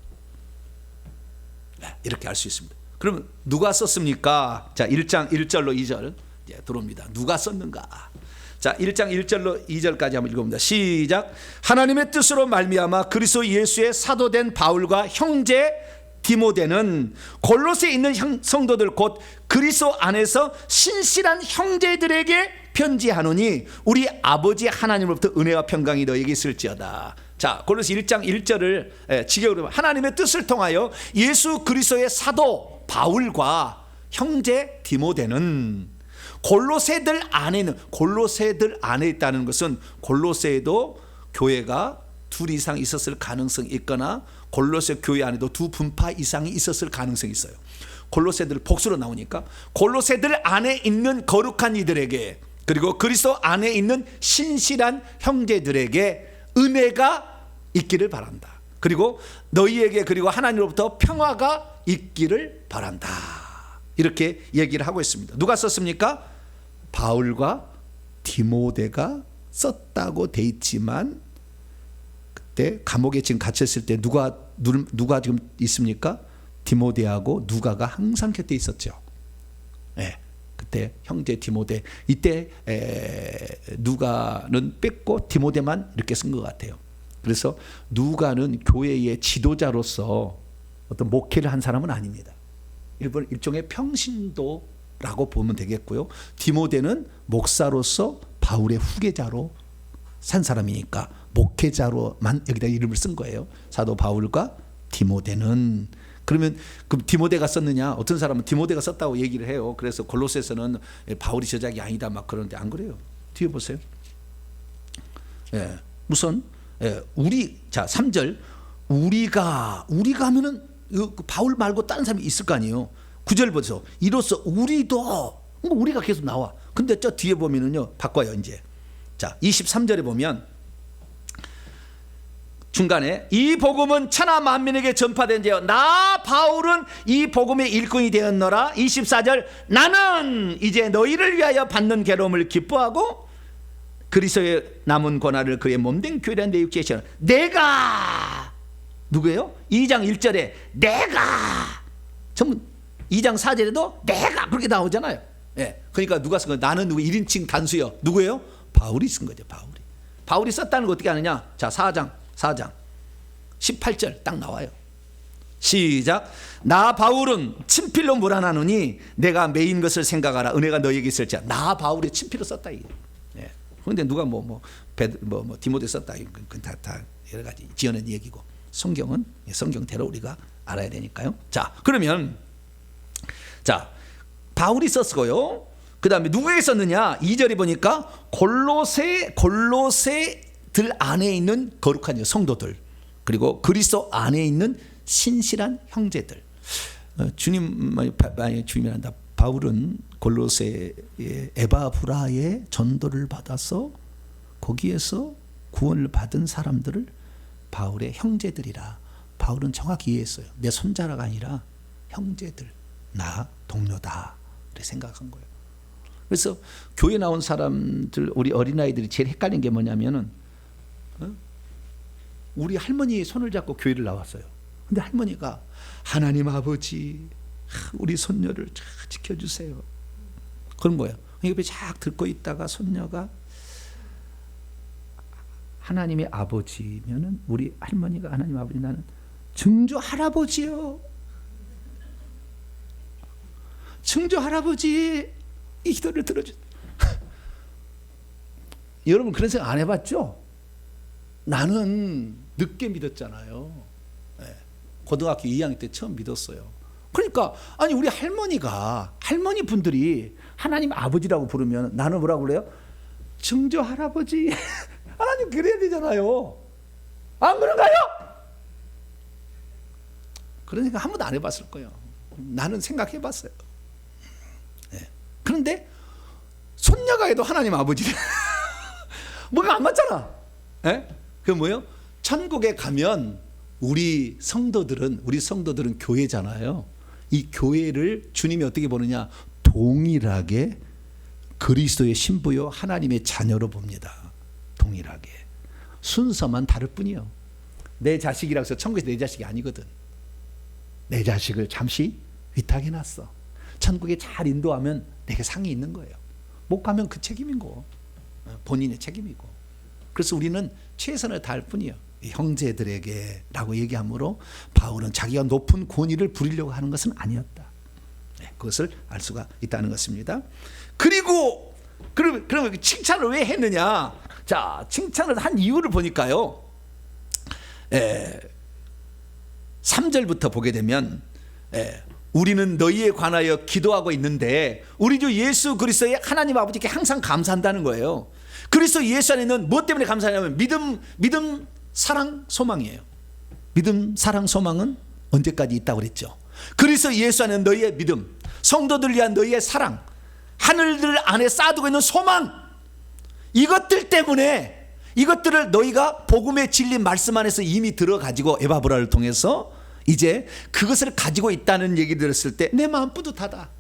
이렇게 알 수 있습니다. 그러면 누가 썼습니까? 자, 1장 1절로 2절 들어옵니다. 누가 썼는가? 자, 1장 1절로 2절까지 한번 읽어봅니다. 시작. 하나님의 뜻으로 말미암아 그리스도 예수의 사도된 바울과 형제 디모데는 골로새에 있는 성도들 곧 그리스도 안에서 신실한 형제들에게 편지하노니 우리 아버지 하나님으로부터 은혜와 평강이 너에게 있을지어다. 자, 골로새 1장 1절을 직역으로 하나님의 뜻을 통하여 예수 그리스도의 사도 바울과 형제 디모데는 골로새들 안에 있다는 것은 골로새에도 교회가 둘 이상 있었을 가능성이 있거나 골로새 교회 안에도 두 분파 이상이 있었을 가능성이 있어요. 골로새들 복수로 나오니까 골로새들 안에 있는 거룩한 이들에게, 그리고 그리스도 안에 있는 신실한 형제들에게 은혜가 있기를 바란다. 그리고 너희에게 그리고 하나님으로부터 평화가 있기를 바란다. 이렇게 얘기를 하고 있습니다. 누가 썼습니까? 바울과 디모데가 썼다고 돼 있지만, 그때 감옥에 지금 갇혔을 때 누가 지금 있습니까? 디모데하고 누가가 항상 곁에 있었죠. 네, 그때 형제 디모데, 이때 누가는 뺐고 디모데만 이렇게 쓴 것 같아요. 그래서 누가는 교회의 지도자로서 어떤 목회를 한 사람은 아닙니다. 일종의 평신도라고 보면 되겠고요. 디모데는 목사로서 바울의 후계자로 산 사람이니까 목회자로만 여기다 이름을 쓴 거예요. 사도 바울과 디모데는. 그러면 그 디모데가 썼느냐? 어떤 사람은 디모데가 썼다고 얘기를 해요. 그래서 골로새서는 바울이 저작이 아니다 막 그러는데 안 그래요. 뒤에 보세요. 우선 자 3절 우리가 하면은 바울 말고 다른 사람이 있을 거 아니에요. 9절 보세요. 이로써 우리가 계속 나와. 근데 저 뒤에 보면은요, 바꿔요 이제. 자 23절에 보면 중간에 이 복음은 천하 만민에게 전파된 자여 나 바울은 이 복음의 일꾼이 되었노라. 24절 나는 이제 너희를 위하여 받는 괴로움을 기뻐하고 그리스도의 남은 고난을 그의 몸된 교회라는 내 육체에 시하노라. 내가 누구예요? 2장 1절에 내가, 전부 2장 4절에도 내가 그렇게 나오잖아요. 그러니까 누가 쓴 거예요? 나는 누구 1인칭 단수요. 누구예요? 바울이 쓴 거죠. 바울이 썼다는 거 어떻게 아느냐? 자 4장 18절 딱 나와요. 시작. 나 바울은 친필로 묻어나노니 내가 매인 것을 생각하라. 은혜가 너에게 있을지어다. 나 바울이 친필로 썼다 이게. 그런데 누가 디모데 썼다 이건 다 여러 가지 지어낸 얘기고, 성경은 성경대로 우리가 알아야 되니까요. 자 그러면 바울이 썼고요. 그 다음에 누구에게 썼느냐? 2절에 보니까 골로새들 안에 있는 거룩한 성도들, 그리고 그리스도 안에 있는 신실한 형제들. 주님이란다. 바울은 골로새의 에바브라의 전도를 받아서 거기에서 구원을 받은 사람들을 바울의 형제들이라. 바울은 정확히 이해했어요. 내 손자라가 아니라 형제들, 나 동료다 이렇게 생각한 거예요. 그래서 교회 나온 사람들, 우리 어린아이들이 제일 헷갈린 게 뭐냐면은 우리 할머니 손을 잡고 교회를 나왔어요. 근데 할머니가 하나님 아버지 우리 손녀를 잘 지켜주세요. 그런 거예요. 옆에 쫙 듣고 있다가 손녀가 하나님의 아버지면은 우리 할머니가 하나님 아버지 나는 증조 할아버지요. 증조 할아버지 이 기도를 들어주. 여러분 그런 생각 안 해봤죠? 나는 늦게 믿었잖아요. 네. 고등학교 2학년 때 처음 믿었어요. 그러니까 아니 우리 할머니 분들이 하나님 아버지라고 부르면 나는 뭐라고 그래요? 증조 할아버지 하나님 그래야 되잖아요. 안 그런가요? 그런 생각 한 번도 안 해봤을 거예요. 나는 생각해봤어요. 네. 그런데 손녀가 해도 하나님 아버지래. 뭐가 안 맞잖아. 네? 그 뭐예요? 천국에 가면 우리 성도들은 교회잖아요. 이 교회를 주님이 어떻게 보느냐? 동일하게 그리스도의 신부요 하나님의 자녀로 봅니다. 동일하게. 순서만 다를 뿐이요. 내 자식이라고 해서 천국에서 내 자식이 아니거든. 내 자식을 잠시 위탁해놨어. 천국에 잘 인도하면 내게 상이 있는 거예요. 못 가면 그 책임이고 본인의 책임이고. 그래서 우리는 최선을 다할 뿐이요. 형제들에게 라고 얘기하므로 바울은 자기가 높은 권위를 부리려고 하는 것은 아니었다. 네, 그것을 알 수가 있다는 것입니다. 그리고 그러면 칭찬을 왜 했느냐? 자, 칭찬을 한 이유를 보니까요. 3절부터 보게 되면 우리는 너희에 관하여 기도하고 있는데 우리 주 예수 그리스도의 하나님 아버지께 항상 감사한다는 거예요. 그리스도 예수 안에는 무엇 때문에 감사하냐면 믿음, 사랑, 소망이에요. 믿음, 사랑, 소망은 언제까지 있다고 그랬죠? 그리스도 예수 안에는 너희의 믿음, 성도들을 위한 너희의 사랑, 하늘들 안에 쌓아두고 있는 소망, 이것들 때문에 이것들을 너희가 복음의 진리 말씀 안에서 이미 들어가지고 에바브라를 통해서 이제 그것을 가지고 있다는 얘기 들었을 때 내 마음 뿌듯하다.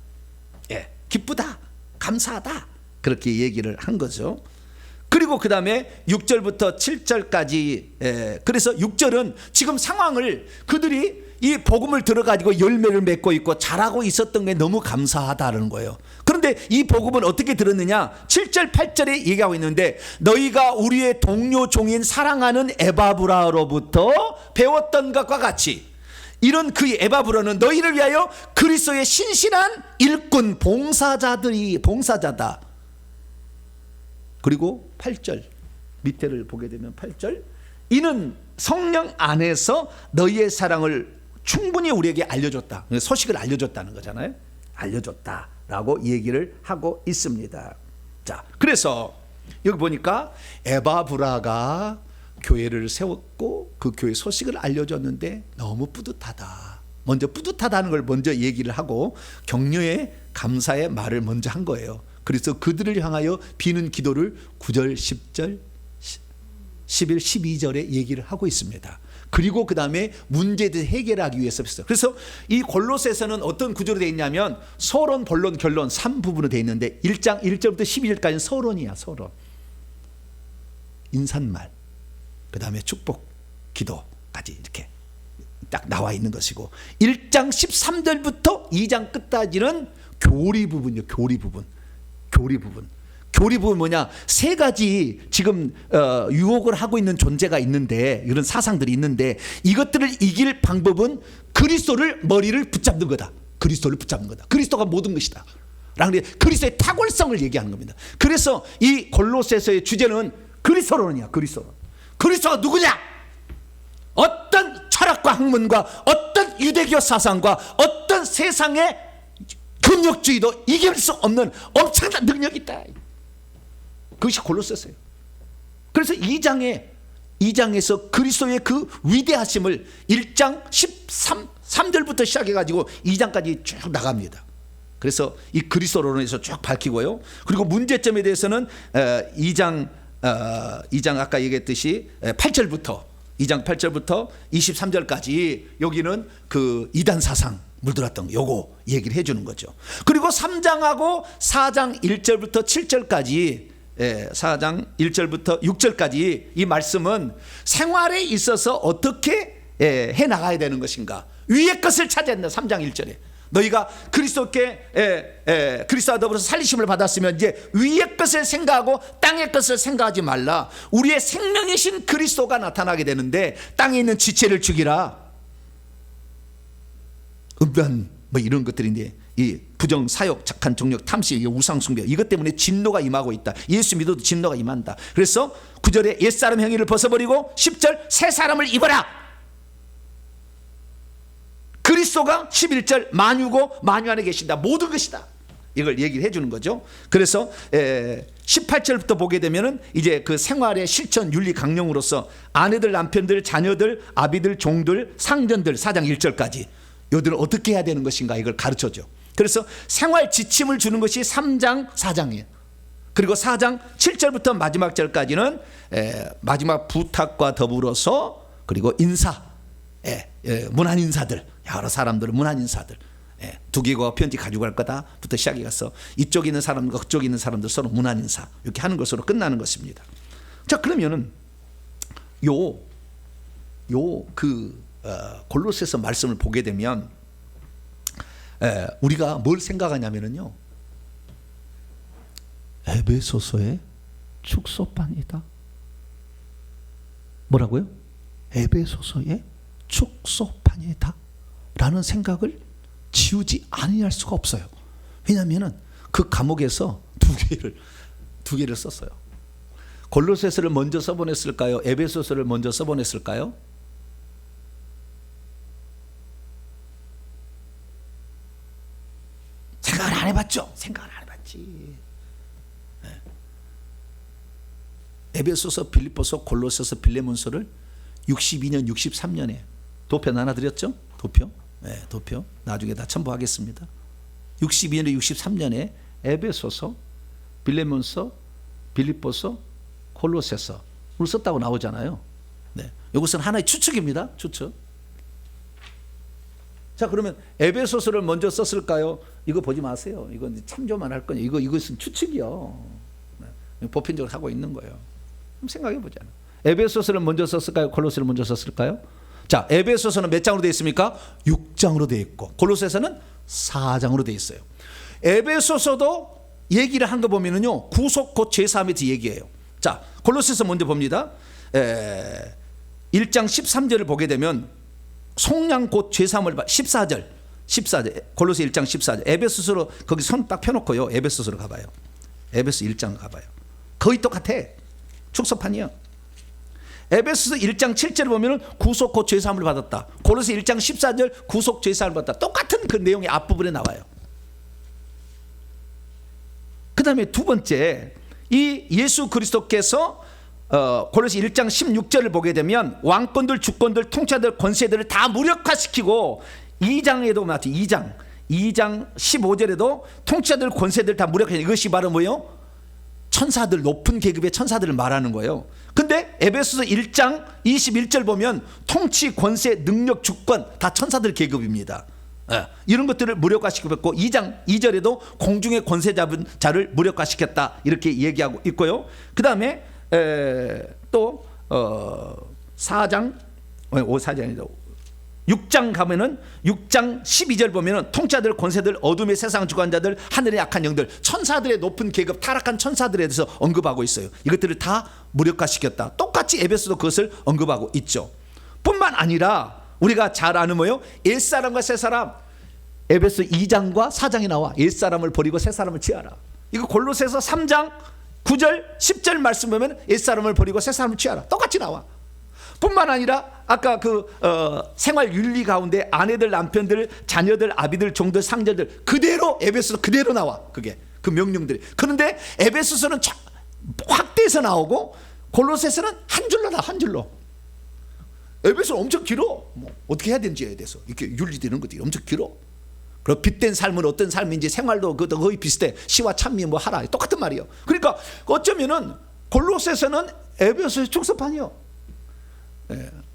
예, 기쁘다. 감사하다. 그렇게 얘기를 한 거죠. 그리고 그 다음에 6절부터 7절까지 그래서 6절은 지금 상황을 그들이 이 복음을 들어가지고 열매를 맺고 있고 잘하고 있었던 게 너무 감사하다는 거예요. 그런데 이 복음은 어떻게 들었느냐? 7절 8절에 얘기하고 있는데 너희가 우리의 동료 종인 사랑하는 에바브라로부터 배웠던 것과 같이 이런 그 에바브라는 너희를 위하여 그리스도의 신실한 일꾼 봉사자다. 그리고 8절 밑에를 보게 되면 8절 이는 성령 안에서 너희의 사랑을 충분히 우리에게 알려줬다. 소식을 알려줬다는 거잖아요. 알려줬다라고 얘기를 하고 있습니다. 자, 그래서 여기 보니까 에바브라가 교회를 세웠고 그 교회 소식을 알려줬는데 너무 뿌듯하다. 먼저 뿌듯하다는 걸 먼저 얘기를 하고 격려의 감사의 말을 먼저 한 거예요. 그래서 그들을 향하여 비는 기도를 9절, 10절, 11, 12절에 얘기를 하고 있습니다. 그리고 그 다음에 문제를 해결하기 위해서 했어요. 그래서 이 골로새서는 어떤 구조로 되어 있냐면 서론, 본론, 결론 3부분으로 되어 있는데 1장 1절부터 12절까지는 서론이야. 서론. 인사말, 그 다음에 축복, 기도까지 이렇게 딱 나와 있는 것이고 1장 13절부터 2장 끝까지는 교리 부분이요. 교리 부분 뭐냐? 세 가지 지금 유혹을 하고 있는 존재가 있는데 이런 사상들이 있는데 이것들을 이길 방법은 그리스도를 머리를 붙잡는 거다. 그리스도가 모든 것이다. 라는 그리스도의 탁월성을 얘기하는 겁니다. 그래서 이 골로새서의 주제는 그리스도론이야. 그리스도가 누구냐? 어떤 철학과 학문과 어떤 유대교 사상과 어떤 세상의 금욕주의도 이길 수 없는 엄청난 능력이 있다. 그것이 골로새서예요. 그래서 2장에서 그리스도의 그 위대하심을 1장 13절부터 시작해가지고 2장까지 쭉 나갑니다. 그래서 이 그리스도론에서 쭉 밝히고요. 그리고 문제점에 대해서는 2장 아까 얘기했듯이 8절부터 2장 8절부터 23절까지 여기는 그 이단 사상 물들었던 요거 얘기를 해주는 거죠. 그리고 3장하고 4장 1절부터 7절까지 4장 1절부터 6절까지 이 말씀은 생활에 있어서 어떻게 해 나가야 되는 것인가, 위의 것을 찾아야 된다. 3장 1절에 너희가 그리스도께 그리스도와 더불어서 살리심을 받았으면 이제 위의 것을 생각하고 땅의 것을 생각하지 말라. 우리의 생명이신 그리스도가 나타나게 되는데 땅에 있는 지체를 죽이라. 음란 뭐 이런 것들인데, 이 부정, 사욕, 착한 정력, 탐심, 우상 숭배, 이것 때문에 진노가 임하고 있다. 예수 믿어도 진노가 임한다. 그래서 9절에 옛사람 행위를 벗어버리고 10절 새 사람을 입어라. 그리스도가 11절 만유고 만유 안에 계신다. 모든 것이다. 이걸 얘기를 해주는 거죠. 그래서 18절부터 보게 되면은 이제 그 생활의 실천 윤리 강령으로서 아내들, 남편들, 자녀들, 아비들, 종들, 상전들 4장 1절까지 요들은 어떻게 해야 되는 것인가 이걸 가르쳐줘. 그래서 생활 지침을 주는 것이 3장 4장이에요. 그리고 4장 7절부터 마지막 절까지는 마지막 부탁과 더불어서 그리고 인사, 문안 인사들, 여러 사람들 문안 인사들, 두개과 편지 가지고 갈 거다부터 시작해 가서 이쪽에 있는 사람과 그쪽에 있는 사람들 서로 문안 인사 이렇게 하는 것으로 끝나는 것입니다. 자, 그러면은 골로새서 말씀을 보게 되면 우리가 뭘 생각하냐면요, 에베소서의 축소판이다. 뭐라고요? 에베소서의 축소판이다 라는 생각을 지우지 아니할 수가 없어요. 왜냐하면 그 감옥에서 두 개를 썼어요. 골로새서를 먼저 써보냈을까요? 에베소서를 먼저 써보냈을까요? 생각을 안 해봤죠. 생각을 안 해봤지. 에베소서, 빌립보서, 골로새서, 빌레몬서를 62년, 63년에 도표 나눠드렸죠. 도표 나중에 다 첨부하겠습니다. 62년, 63년에 에베소서, 빌레몬서, 빌립보서, 골로새서 를 썼다고 나오잖아요. 이것은 하나의 추측입니다. 추측. 자, 그러면 에베소서를 먼저 썼을까요? 이거 보지 마세요. 이건 참조만 할 거냐. 이것은 추측이요. 보편적으로 하고 있는 거예요. 생각해 보잖아요. 에베소서를 먼저 썼을까요? 골로새를 먼저 썼을까요? 자, 에베소서는 몇 장으로 되어 있습니까? 6장으로 되어 있고 골로새서는 4장으로 되어 있어요. 에베소서도 얘기를 한 거 보면은요, 구속 곧 죄사함에 대해 얘기해요. 자, 골로새서 먼저 봅니다. 1장 13절을 보게 되면 속량 곧 죄사함을 14절 골로새 1장 14절 에베소서로 거기 손 딱 펴놓고요, 에베소서로 가봐요. 에베소 1장 가봐요. 거의 똑같아. 축소판이요. 에베소서 1장 7절을 보면 구속 곧 죄사함을 받았다. 골로새 1장 14절 구속 죄사함을 받았다. 똑같은 그 내용이 앞부분에 나와요. 그 다음에 두 번째, 이 예수 그리스도께서 골로새 1장 16절을 보게 되면 왕권들, 주권들, 통치자들, 권세들을 다 무력화시키고 2장에도 마치 2장 15절에도 통치자들, 권세들 다 무력화시키고, 이것이 바로 뭐예요? 천사들, 높은 계급의 천사들을 말하는 거예요. 근데 에베소서 1장 21절 보면 통치, 권세, 능력, 주권 다 천사들 계급입니다. 이런 것들을 무력화시키고 있고 2장 2절에도 공중의 권세 잡은 자를 무력화시켰다 이렇게 얘기하고 있고요. 그 다음에 또 4장 6장 가면은 6장 12절 보면은 통치자들, 권세들, 어둠의 세상 주관자들, 하늘의 악한 영들, 천사들의 높은 계급, 타락한 천사들에 대해서 언급하고 있어요. 이것들을 다 무력화시켰다. 똑같이 에베소도 그것을 언급하고 있죠. 뿐만 아니라 우리가 잘 아는 뭐요? 옛사람과 새사람. 에베소 2장과 4장이 나와. 옛사람을 버리고 새사람을 취하라. 이거 골로새서 3장 9절 10절 말씀 보면 옛사람을 버리고 새사람을 취하라. 똑같이 나와. 뿐만 아니라 아까 그 생활 윤리 가운데 아내들, 남편들, 자녀들, 아비들, 종들, 상전들 그대로 에베소서 그대로 나와. 그게 그 명령들이. 그런데 에베소서는 확대해서 나오고 골로새서는 한 줄로 나와. 한 줄로. 에베소는 엄청 길어. 뭐 어떻게 해야 되는지에 대해서 이렇게 윤리되는 것들이 엄청 길어. 그리고 빚된 삶은 어떤 삶인지 생활도 그것도 거의 비슷해. 시와 찬미 뭐 하라. 똑같은 말이에요. 그러니까 어쩌면은 골로새서는 에베소의 축소판이요.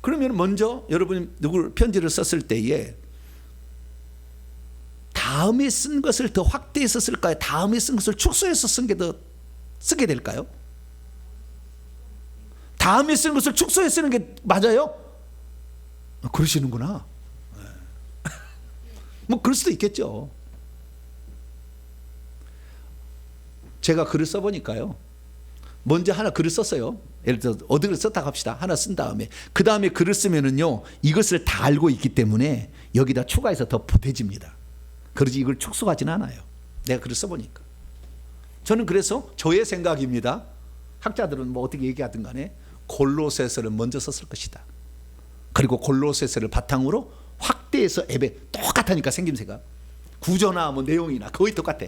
그러면 먼저 여러분이 누구를 편지를 썼을 때에 다음에 쓴 것을 더 확대해서 쓸까요? 다음에 쓴 것을 축소해서 쓴 게 더 쓰게 될까요? 다음에 쓰는 것을 축소해 쓰는 게 맞아요? 그러시는구나. 뭐 그럴 수도 있겠죠. 제가 글을 써보니까요, 먼저 하나 글을 썼어요. 예를 들어 어디를 썼다 합시다. 하나 쓴 다음에 그 다음에 글을 쓰면은요, 이것을 다 알고 있기 때문에 여기다 추가해서 더 보태집니다. 그러지 이걸 축소하지는 않아요. 내가 글을 써보니까. 저는 그래서 저의 생각입니다. 학자들은 뭐 어떻게 얘기하든 간에 골로새서를 먼저 썼을 것이다. 그리고 골로새서를 바탕으로 확대해서 똑같으니까 생김새가 구조나 뭐 내용이나 거의 똑같아.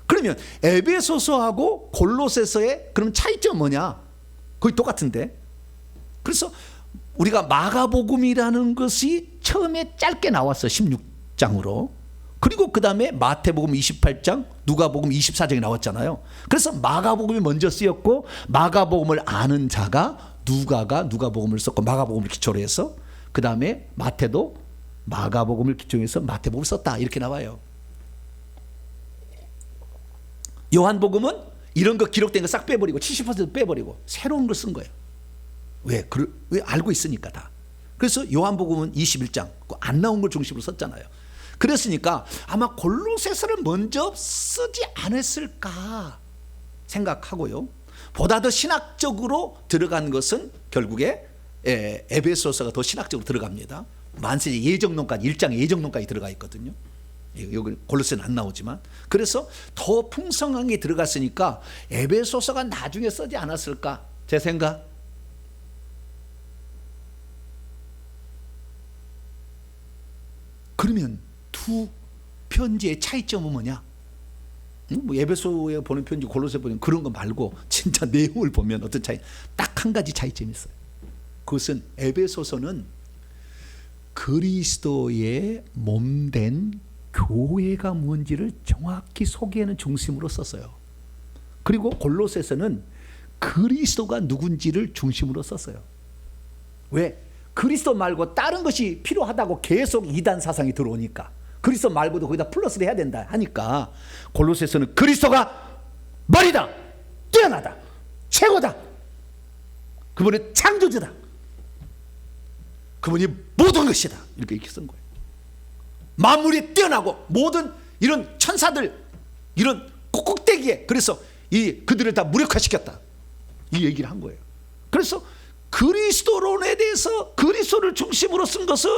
그러면 에베소서하고 골로새서의 그럼 차이점은 뭐냐? 거의 똑같은데. 그래서 우리가 마가복음이라는 것이 처음에 짧게 나왔어, 16장으로. 그리고 그 다음에 마태복음 28장, 누가복음 24장이 나왔잖아요. 그래서 마가복음이 먼저 쓰였고, 마가복음을 아는 자가 누가가 누가복음을 썼고 마가복음을 기초로 해서, 그 다음에 마태도 마가복음을 기초로 해서 마태복음을 썼다, 이렇게 나와요. 요한복음은 이런 거 기록된 거 싹 빼버리고 70% 빼버리고 새로운 걸 쓴 거예요. 왜 알고 있으니까 다. 그래서 요한복음은 21장 안 나온 걸 중심으로 썼잖아요. 그랬으니까 아마 골로새서를 먼저 쓰지 않았을까 생각하고요. 보다 더 신학적으로 들어간 것은 결국에 에베소서가 더 신학적으로 들어갑니다. 만세 예정론까지, 1장 예정론까지 들어가 있거든요. 여기 골로새는 안 나오지만. 그래서 더 풍성하게 들어갔으니까 에베소서가 나중에 쓰지 않았을까, 제 생각. 그러면 두 편지의 차이점은 뭐냐? 뭐 에베소에 보는 편지, 골로새 보는 그런 거 말고 진짜 내용을 보면 어떤 차이? 딱 한 가지 차이점이 있어요. 그것은 에베소서는 그리스도의 몸된 교회가 뭔지를 정확히 소개하는 중심으로 썼어요. 그리고 골로새서는 그리스도가 누군지를 중심으로 썼어요. 왜? 그리스도 말고 다른 것이 필요하다고 계속 이단 사상이 들어오니까, 그리스도 말고도 거기다 플러스를 해야 된다 하니까 골로새서는 그리스도가 머리다, 뛰어나다, 최고다, 그분이 창조주다, 그분이 모든 것이다, 이렇게 쓴 거예요. 만물이 뛰어나고 모든 이런 천사들, 이런 꼭꼭대기에, 그래서 그들을 다 무력화시켰다, 이 얘기를 한 거예요. 그래서 그리스도론에 대해서 그리스도를 중심으로 쓴 것은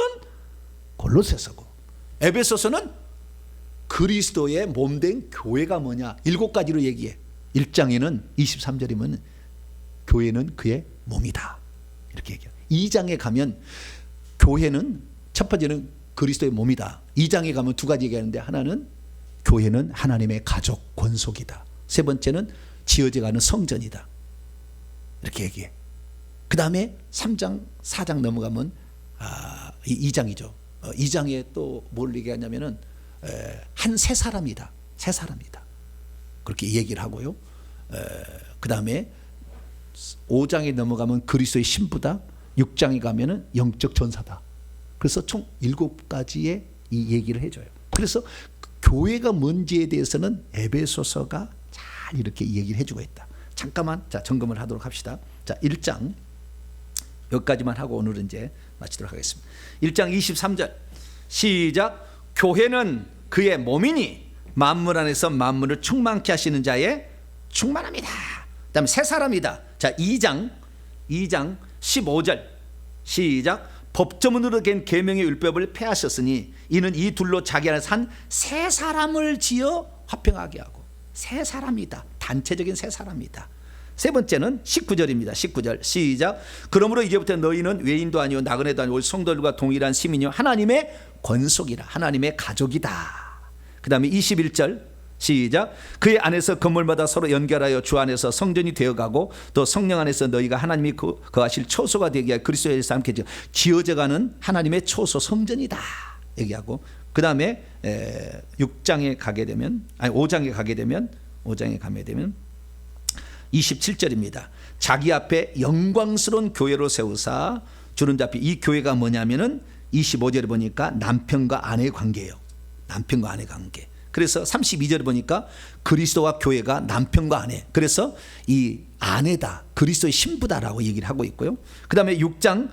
골로새서고, 에베소서는 그리스도의 몸된 교회가 뭐냐 7가지로 얘기해. 1장에는 23절이면 교회는 그의 몸이다, 이렇게 얘기해요. 2장에 가면 교회는 첫 번째는 그리스도의 몸이다. 2장에 가면 2가지 얘기하는데, 하나는 교회는 하나님의 가족 권속이다. 세 번째는 지어져가는 성전이다, 이렇게 얘기해. 그 다음에 3장 4장 넘어가면 2장이죠. 2장에 또 뭘 얘기하냐면은 한 새 사람이다, 새 사람이다, 그렇게 얘기를 하고요. 그 다음에 5장에 넘어가면 그리스도의 신부다. 6장에 가면은 영적 전사다. 그래서 총 7가지의 이 얘기를 해줘요. 그래서 교회가 뭔지에 대해서는 에베소서가 잘 이렇게 얘기를 해주고 있다. 잠깐만, 자, 점검을 하도록 합시다. 자, 1장 여기까지만 하고 오늘은 이제 마치도록 하겠습니다. 1장 23절 시작. 교회는 그의 몸이니 만물 안에서 만물을 충만케 하시는 자의 충만함이다. 그 다음에 새 사람이다. 자, 2장 15절 시작. 법조문으로 된 계명의 율법을 폐하셨으니 이는 이 둘로 자기 안에서 한 새 사람을 지어 화평하게 하고. 새 사람이다, 단체적인 새 사람이다. 세 번째는 19절입니다. 19절 시작. 그러므로 이제부터 너희는 외인도 아니요 나그네도 아니고 성도들과 동일한 시민이요 하나님의 권속이라, 하나님의 가족이다. 그 다음에 21절 시작. 그의 안에서 건물마다 서로 연결하여 주 안에서 성전이 되어가고 또 성령 안에서 너희가 하나님이 거하실 초소가 되게 하여 그리스도에서 함께 지어져가는 하나님의 초소 성전이다 얘기하고, 그 다음에 6장에 가게 되면, 아니 5장에 가게 되면 27절입니다. 자기 앞에 영광스러운 교회로 세우사 주는 자피. 이 교회가 뭐냐면은 25절에 보니까 남편과 아내의 관계예요. 남편과 아내 관계. 그래서 32절을 보니까 그리스도와 교회가 남편과 아내, 그래서 이 아내다, 그리스도의 신부다라고 얘기를 하고 있고요. 그 다음에 6장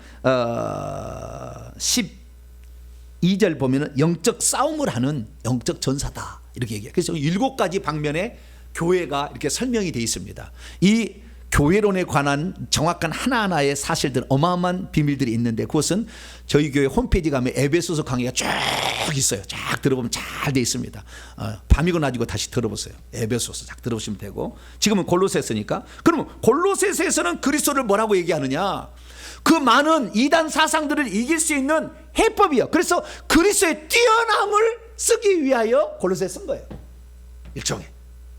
12절 보면은 영적 싸움을 하는 영적 전사다 이렇게 얘기해요. 그래서 7가지 방면에 교회가 이렇게 설명이 되어 있습니다. 이 교회론에 관한 정확한 하나하나의 사실들, 어마어마한 비밀들이 있는데, 그것은 저희 교회 홈페이지 가면 에베소서 강의가 쭉 있어요. 쫙 들어보면 잘 돼 있습니다. 밤이고 낮이고 다시 들어보세요. 에베소서 쫙 들어보시면 되고, 지금은 골로새서니까. 그러면 골로새서에서는 그리스도를 뭐라고 얘기하느냐? 그 많은 이단 사상들을 이길 수 있는 해법이요. 그래서 그리스도의 뛰어남을 쓰기 위하여 골로새 쓴 거예요. 일종의.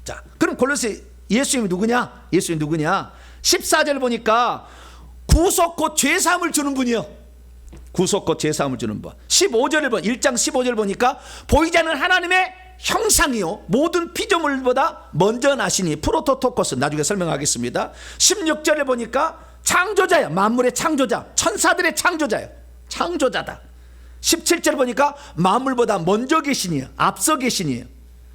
자, 그럼 골로새 예수님이 누구냐? 예수님이 누구냐? 14절 보니까 구속 곧 죄사함을 주는 분이요. 구속 곧 죄사함을 주는 분. 15절을 1장 15절 보니까 보이지 않는 하나님의 형상이요 모든 피조물보다 먼저 나시니 프로토토코스, 나중에 설명하겠습니다. 16절을 보니까 창조자야, 만물의 창조자, 천사들의 창조자야, 창조자다. 17절 보니까 만물보다 먼저 계시니요, 앞서 계시니요.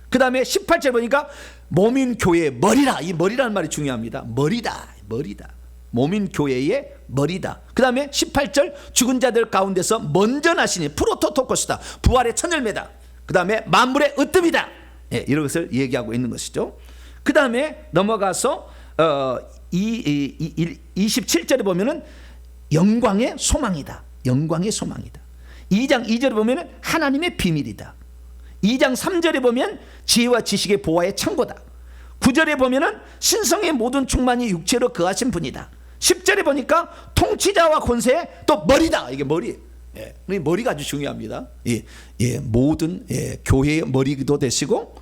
그 다음에 18절 보니까 몸인 교회의 머리라. 이 머리라는 말이 중요합니다. 머리다, 머리다. 몸인 교회의 머리다. 그 다음에 18절 죽은 자들 가운데서 먼저 나시니 프로토토코스다, 부활의 첫 열매다. 그 다음에 만물의 으뜸이다. 예, 이런 것을 얘기하고 있는 것이죠. 그 다음에 넘어가서 27절에 보면은 영광의 소망이다. 영광의 소망이다. 2장 2절에 보면은 하나님의 비밀이다. 2장 3절에 보면 지혜와 지식의 보화의 창고다. 9절에 보면은 신성의 모든 충만이 육체로 거하신 분이다. 10절에 보니까 통치자와 권세의 또 머리다. 이게 머리. 예, 머리가 아주 중요합니다. 모든 교회의 머리도 되시고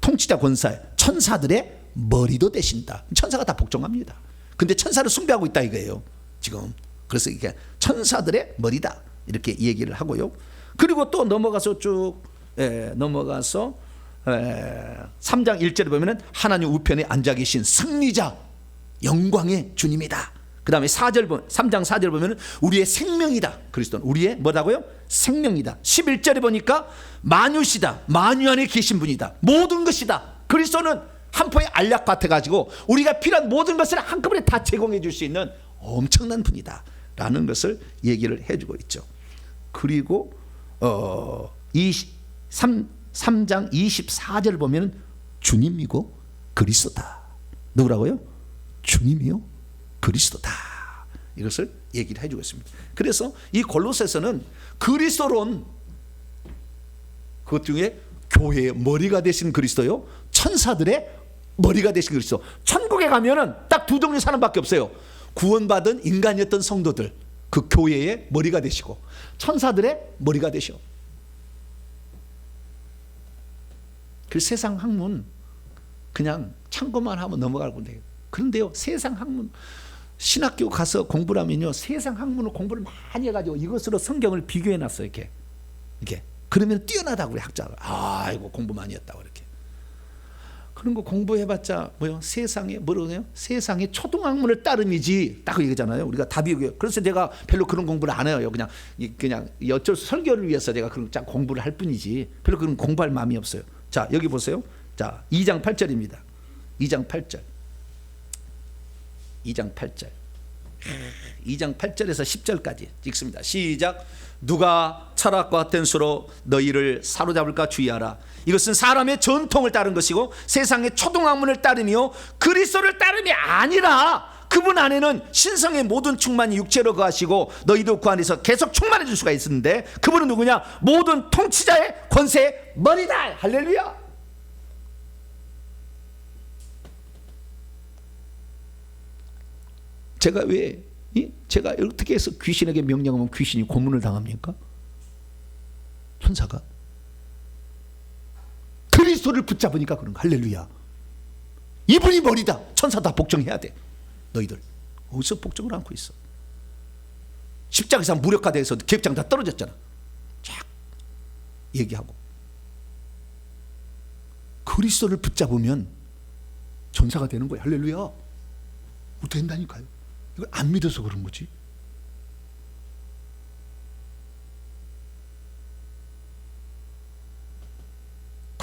통치자 권세, 천사들의 머리도 되신다. 천사가 다 복종합니다. 근데 천사를 숭배하고 있다 이거예요 지금. 그래서 이게 천사들의 머리다 이렇게 얘기를 하고요. 그리고 또 넘어가서 쭉 넘어가서 3장 1절에 보면은 하나님 우편에 앉아 계신 승리자, 영광의 주님이다. 그 다음에 3장 4절 보면은 우리의 생명이다. 그리스도는 우리의 뭐라고요? 생명이다. 11절에 보니까 만유시다. 만유 안에 계신 분이다. 모든 것이다. 그리스도는 한 포의 알약 같아가지고 우리가 필요한 모든 것을 한꺼번에 다 제공해 줄 수 있는 엄청난 분이다 라는 것을 얘기를 해주고 있죠. 그리고 3장 24절 보면 주님이고 그리스도다. 누구라고요? 주님이요 그리스도다. 이것을 얘기를 해주고 있습니다. 그래서 이 골로새서는 그리스도론, 그것 중에 교회의 머리가 되신 그리스도요, 천사들의 머리가 되신 그리스도. 천국에 가면은 딱 두 종류 사람밖에 없어요. 구원받은 인간이었던 성도들, 그 교회의 머리가 되시고 천사들의 머리가 되셔. 그 세상 학문 그냥 참고만 하면 넘어가고 돼요. 그런데요, 세상 학문, 신학교 가서 공부를 하면요, 세상 학문을 공부를 많이 해가지고 이것으로 성경을 비교해 놨어요. 이렇게 그러면 뛰어나다고 그래 학자가. 아이고 공부 많이 했다고 이렇게. 그런 거 공부해봤자 뭐요? 세상에 뭐라고요? 세상에 초등학문을 따름이지. 딱 얘기잖아요. 우리가 답이 여기. 그래서 제가 별로 그런 공부를 안 해요. 그냥 어쩔 수 설교를 위해서 제가 그런 짝 공부를 할 뿐이지. 별로 그런 공부할 마음이 없어요. 자, 여기 보세요. 자, 2장 8절입니다. 2장 8절. 2장 8절. 2장 8절에서 10절까지 읽습니다. 시작. 누가 철학과 같은 수로 너희를 사로잡을까 주의하라. 이것은 사람의 전통을 따른 것이고 세상의 초등학문을 따르며 그리스도를 따름이 아니라 그분 안에는 신성의 모든 충만이 육체로 거하시고 너희도 그 안에서 계속 충만해 줄 수가 있었는데, 그분은 누구냐? 모든 통치자의 권세의 머리다. 할렐루야. 제가 어떻게 해서 귀신에게 명령하면 귀신이 고문을 당합니까? 천사가 그리스도를 붙잡으니까 그런 거. 할렐루야. 이분이 머리다. 천사 다 복종해야 돼. 너희들 어디서 복종을 않고 있어? 십자가에서 무력화돼서 기획장 다 떨어졌잖아. 쫙 얘기하고 그리스도를 붙잡으면 전사가 되는 거야. 할렐루야. 된다니까요. 이걸 안 믿어서 그런 거지.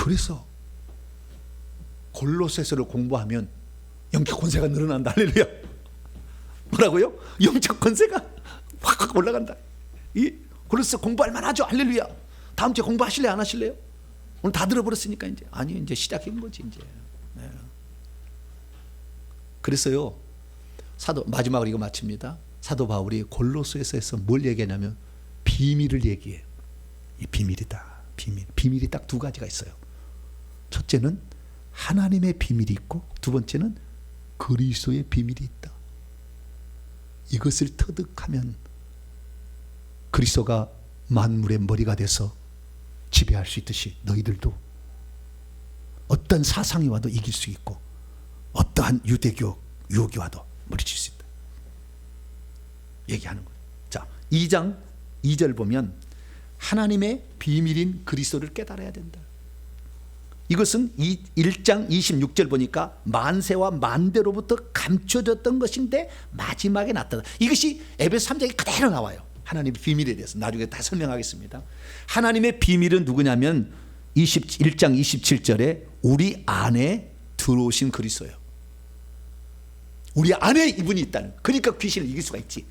그래서 골로새서를 공부하면 영적 권세가 늘어난다. 할렐루야. 뭐라고요? 영적 권세가 확 올라간다. 이 골로새 공부할 만하죠. 할렐루야. 다음 주에 공부하실래요? 안 하실래요? 오늘 다 들어버렸으니까 이제 아니 이제 시작인 거지 이제. 네. 그래서요 사도 마지막으로 이거 마칩니다. 사도 바울이 골로새서에서 뭘 얘기하냐면 비밀을 얘기해요. 이 비밀이다. 비밀이 딱 두 가지가 있어요. 첫째는 하나님의 비밀이 있고 두 번째는 그리스도의 비밀이 있다. 이것을 터득하면 그리스도가 만물의 머리가 돼서 지배할 수 있듯이 너희들도 어떤 사상이 와도 이길 수 있고 어떠한 유대교 유혹이 와도 물리칠 수 있다 얘기하는 거예요. 자, 2장 2절 보면 하나님의 비밀인 그리스도를 깨달아야 된다. 이것은 1장 26절 보니까 만세와 만대로부터 감춰졌던 것인데 마지막에 나타나. 이것이 에베소 3장에 그대로 나와요. 하나님의 비밀에 대해서 나중에 다 설명하겠습니다. 하나님의 비밀은 누구냐면 1장 27절에 우리 안에 들어오신 그리스도예요. 우리 안에 이분이 있다는. 그러니까 귀신을 이길 수가 있지.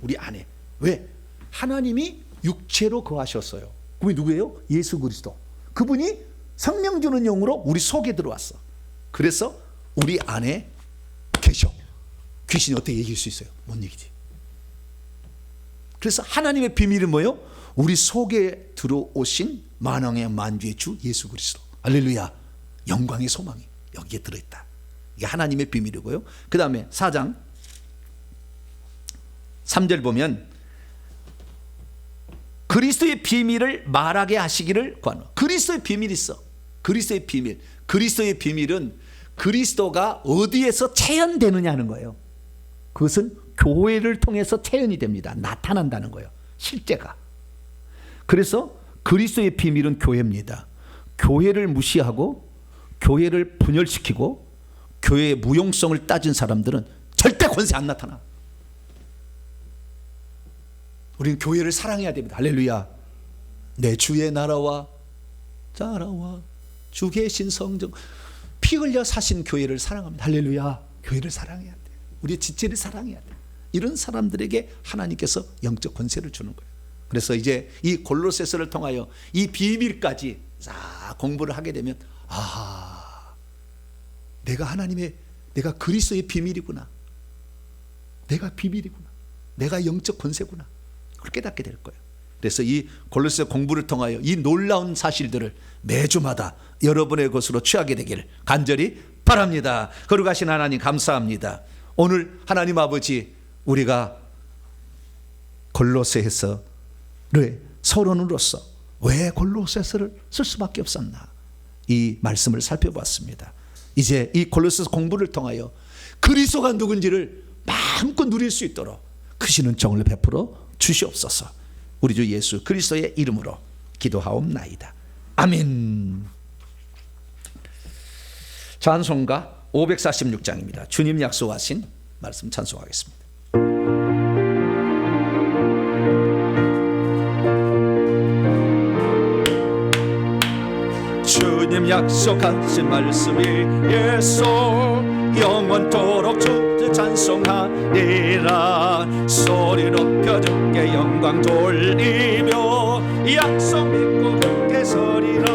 우리 안에. 왜? 하나님이 육체로 거하셨어요. 그분이 누구예요? 예수 그리스도. 그분이 생명 주는 영으로 우리 속에 들어왔어. 그래서 우리 안에 계셔. 귀신이 어떻게 이길 수 있어요? 못 이기지. 그래서 하나님의 비밀은 뭐예요? 우리 속에 들어오신 만왕의 만주의 주 예수 그리스도. 할렐루야. 영광의 소망이 여기에 들어있다. 이게 하나님의 비밀이고요. 그 다음에 4장 3절 보면 그리스도의 비밀을 말하게 하시기를 구하노. 그리스도의 비밀이 있어. 그리스도의 비밀. 그리스도의 비밀은 그리스도가 어디에서 체현되느냐 하는 거예요. 그것은 교회를 통해서 체현이 됩니다. 나타난다는 거예요. 실제가. 그래서 그리스도의 비밀은 교회입니다. 교회를 무시하고 교회를 분열시키고 교회의 무용성을 따진 사람들은 절대 권세 안 나타나. 우리는 교회를 사랑해야 됩니다. 할렐루야. 내 주의 나라와 자라와 주 계신 성정 피 흘려 사신 교회를 사랑합니다. 할렐루야. 교회를 사랑해야 돼. 우리의 지체를 사랑해야 돼. 이런 사람들에게 하나님께서 영적 권세를 주는 거예요. 그래서 이제 이 골로새서를 통하여 이 비밀까지 싹 공부를 하게 되면 내가 그리스도의 비밀이구나. 내가 비밀이구나. 내가 영적 권세구나. 그걸 깨닫게 될 거예요. 그래서 이 골로새 공부를 통하여 이 놀라운 사실들을 매주마다 여러분의 것으로 취하게 되기를 간절히 바랍니다. 거룩하신 하나님 감사합니다. 오늘 하나님 아버지 우리가 골로새서를 서론으로서 왜 골로새서를 쓸 수밖에 없었나 이 말씀을 살펴봤습니다. 이제 이 골로새서 공부를 통하여 그리스도가 누군지를 마음껏 누릴 수 있도록 크신 은총을 베풀어 주시옵소서. 우리 주 예수 그리스도의 이름으로 기도하옵나이다. 아멘. 찬송가 546장입니다. 주님 약속하신 말씀 찬송하겠습니다. 주님 약속하신 말씀이 예수 영원토록 주 찬송하리라. 소리 높여 주께 영광 돌리며 약속 믿고 굳게 서리라.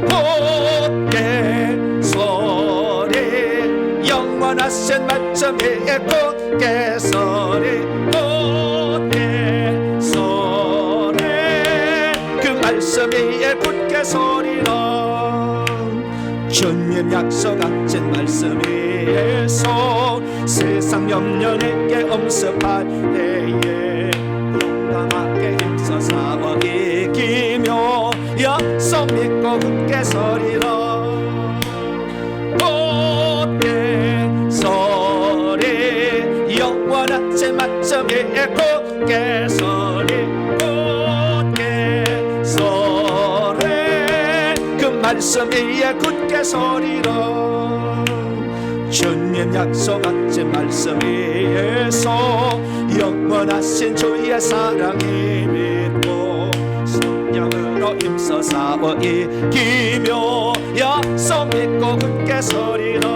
굳게 서리 영원하신 말씀 위에 굳게 서리. 굳게 서리 그 말씀 위에 굳게 서리라. 주님 약속하신 말씀 위에서 세상 염려에게 엄습할 때에 용감하게 힘써 싸워 이기며 약속 믿고 굳게 서리라. 굳게 서리 영원하신 말씀 위에 굳게 서리. 굳게 서리 그 말씀 위에 굳게 서리라. 주님 약속하신 말씀 위에서 영원하신 주의 사랑이 믿고 성령을 힘으로 힘써 싸워 이기며 약속 믿고 굳게 서리라.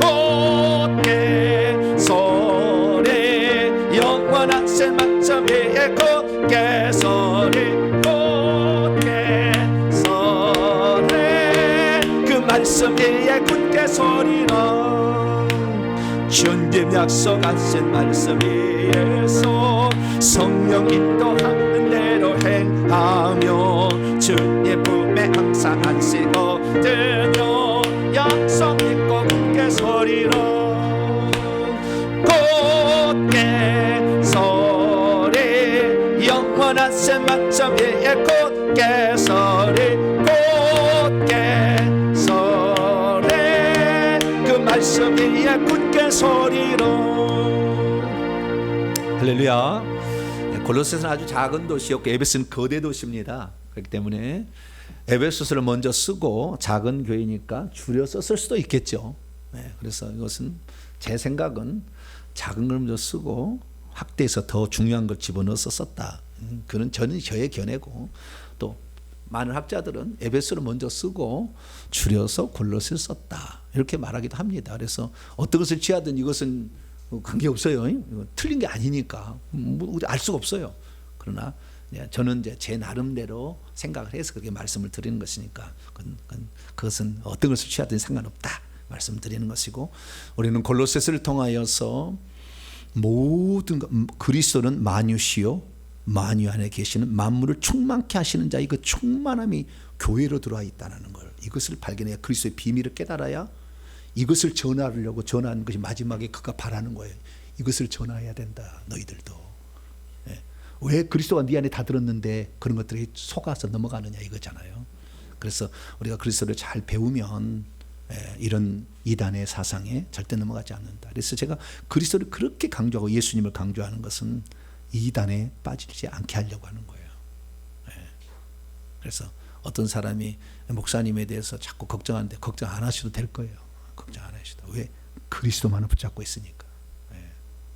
굳게 서리 영원한 셀만점 위에 굳게 서리. 굳게 서리 그 말씀 위에 굳게 서리라. 주님 약속하신 말씀 위에서 성령 인도하는 대로 행하며 주님 품에 항상 안식 얻으며 약속 믿고 굳게 서리라. 굳게 서리 영원한 샘만점 위에 굳게 서리. 굳게 서리 그 말씀 위에 굳게 서리라. 할렐루야. 골로새서는 아주 작은 도시였고 에베소는 거대 도시입니다. 그렇기 때문에 에베소서를 먼저 쓰고 작은 교회니까 줄여서 쓸 수도 있겠죠. 그래서 이것은 제 생각은 작은 걸 먼저 쓰고 확대해서 더 중요한 걸 집어넣어서 썼다. 그는 저의 견해고, 또 많은 학자들은 에베소를 먼저 쓰고 줄여서 골로새를 썼다 이렇게 말하기도 합니다. 그래서 어떤 것을 취하든 이것은 관계없어요. 틀린 게 아니니까 알 수가 없어요. 그러나 저는 이제 제 나름대로 생각을 해서 그렇게 말씀을 드리는 것이니까 그것은 어떤 것을 취하든 상관없다 말씀드리는 것이고, 우리는 골로새서를 통하여서 모든 그리스도는 만유시요 만유 안에 계시는 만물을 충만케 하시는 자의 그 충만함이 교회로 들어와 있다는 걸, 이것을 발견해야 그리스도의 비밀을 깨달아야 이것을 전하려고 전하는 것이 마지막에 그가 바라는 거예요. 이것을 전해야 된다 너희들도. 왜 그리스도가 네 안에 다 들었는데 그런 것들이 속아서 넘어가느냐 이거잖아요. 그래서 우리가 그리스도를 잘 배우면 이런 이단의 사상에 절대 넘어가지 않는다. 그래서 제가 그리스도를 그렇게 강조하고 예수님을 강조하는 것은 이단에 빠지지 않게 하려고 하는 거예요. 그래서 어떤 사람이 목사님에 대해서 자꾸 걱정하는데 걱정 안 하셔도 될 거예요. 걱정 안 하셔도. 왜? 그리스도만을 붙잡고 있으니까.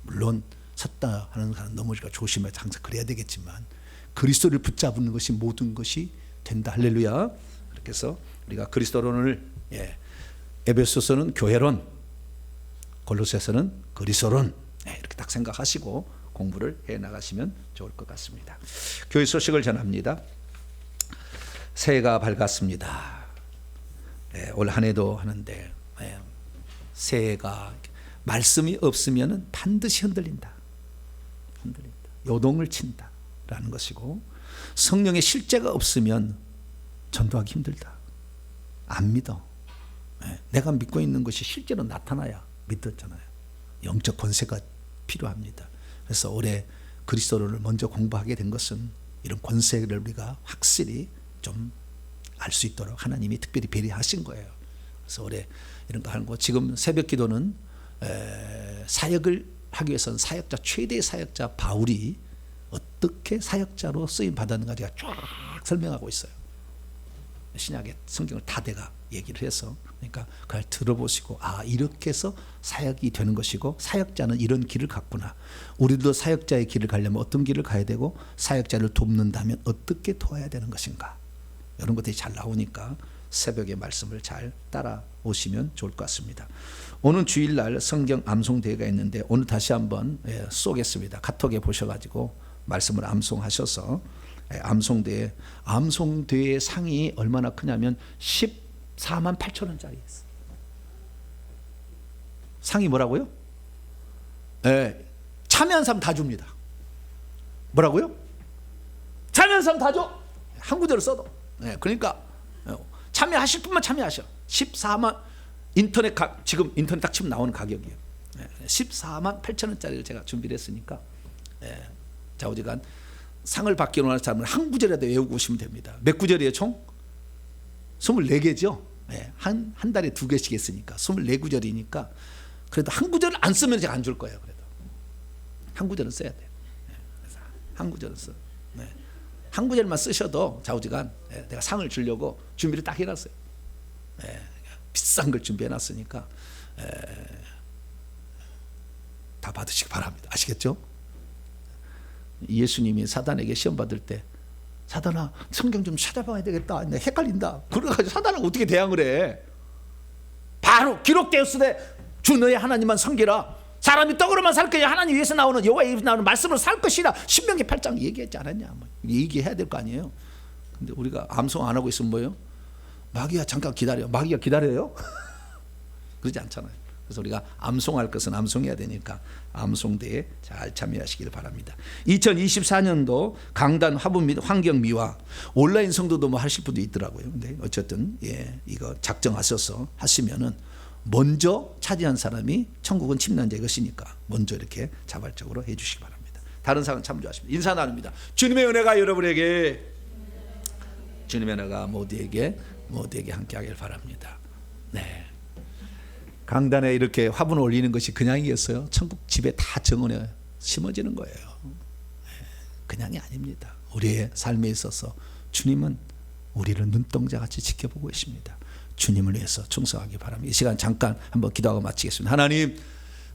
물론 섰다 하는 사람 넘어지가 조심해서 항상 그래야 되겠지만 그리스도를 붙잡는 것이 모든 것이 된다. 할렐루야. 그렇게 해서 우리가 그리스도론을 에베소서는 교회론, 골로새서는 그리스도론 이렇게 딱 생각하시고 공부를 해 나가시면 좋을 것 같습니다. 교회 소식을 전합니다. 새해가 밝았습니다. 올 한 해도 하는데 새해가 말씀이 없으면 반드시 흔들린다. 요동을 친다라는 것이고, 성령의 실제가 없으면 전도하기 힘들다. 안 믿어. 내가 믿고 있는 것이 실제로 나타나야 믿었잖아요. 영적 권세가 필요합니다. 그래서 올해 그리스도를 먼저 공부하게 된 것은 이런 권세를 우리가 확실히 좀 알 수 있도록 하나님이 특별히 배려하신 거예요. 그래서 올해 이런 거 하는 거. 지금 새벽 기도는 사역을 하기 위해서는 사역자, 최대의 사역자 바울이 어떻게 사역자로 쓰임 받았는가 제가 쫙 설명하고 있어요. 신약의 성경을 다 내가 얘기를 해서, 그러니까 그걸 들어보시고 이렇게 해서 사역이 되는 것이고 사역자는 이런 길을 갔구나. 우리도 사역자의 길을 가려면 어떤 길을 가야 되고 사역자를 돕는다면 어떻게 도와야 되는 것인가, 이런 것들이 잘 나오니까 새벽에 말씀을 잘 따라오시면 좋을 것 같습니다. 오늘 주일날 성경 암송대회가 있는데 오늘 다시 한번 쏘겠습니다. 카톡에 보셔가지고 말씀을 암송하셔서 암송대회 상이 얼마나 크냐면 14만 8천 원짜리였어요. 상이 뭐라고요? 참여한 사람 다 줍니다. 뭐라고요? 참여한 사람 다 줘. 한 구절을 써도. 그러니까 참여하실 분만 참여하셔. 14만 지금 인터넷 딱 치면 나오는 가격이에요. 14만 8천 원짜리를 제가 준비를 했으니까 좌우지간 상을 받기 원하는 사람은 한 구절이라도 외우고 오시면 됩니다. 몇 구절이에요 총? 24개죠. 한 달에 2개씩 했으니까 24구절이니까 그래도 한 구절을 안 쓰면 제가 안 줄 거예요. 그래도 한 구절은 써야 돼요. 한 구절은 써. 한 구절만 쓰셔도 좌우지간 내가 상을 주려고 준비를 딱 해놨어요. 비싼 걸 준비해놨으니까 다 받으시기 바랍니다. 아시겠죠? 예수님이 사단에게 시험 받을 때 사단아 성경 좀 찾아봐야 되겠다. 나 헷갈린다. 그래가지고 사단은 어떻게 대항을 해? 바로 기록되었으되 주 너의 하나님만 섬기라. 사람이 떡으로만 살 거냐, 하나님 위에서 나오는 여호와의 입에서 나오는 말씀으로 살 것이라. 신명기 8장 얘기했지 않았냐? 뭐 얘기해야 될 거 아니에요. 근데 우리가 암송 안 하고 있으면 뭐예요? 마귀야 잠깐 기다려. 마귀가 기다려요? 그러지 않잖아요. 그래서 우리가 암송할 것은 암송해야 되니까 암송대에 잘 참여하시기를 바랍니다. 2024년도 강단 화분 및 환경 미화 온라인 성도도 뭐 하실 분도 있더라고요. 근데 어쨌든 이거 작정하셔서 하시면은 먼저 차지한 사람이 천국은 침략자 이것이니까 먼저 이렇게 자발적으로 해주시기 바랍니다. 다른 사람 참조하십니다. 인사 나눕니다. 주님의 은혜가 여러분에게, 주님의 은혜가 모두에게 함께하길 바랍니다. 네. 강단에 이렇게 화분 올리는 것이 그냥이겠어요? 천국 집에 다 정원에 심어지는 거예요. 그냥이 아닙니다. 우리의 삶에 있어서 주님은 우리를 눈동자같이 지켜보고 계십니다. 주님을 위해서 충성하기 바랍니다. 이 시간 잠깐 한번 기도하고 마치겠습니다. 하나님,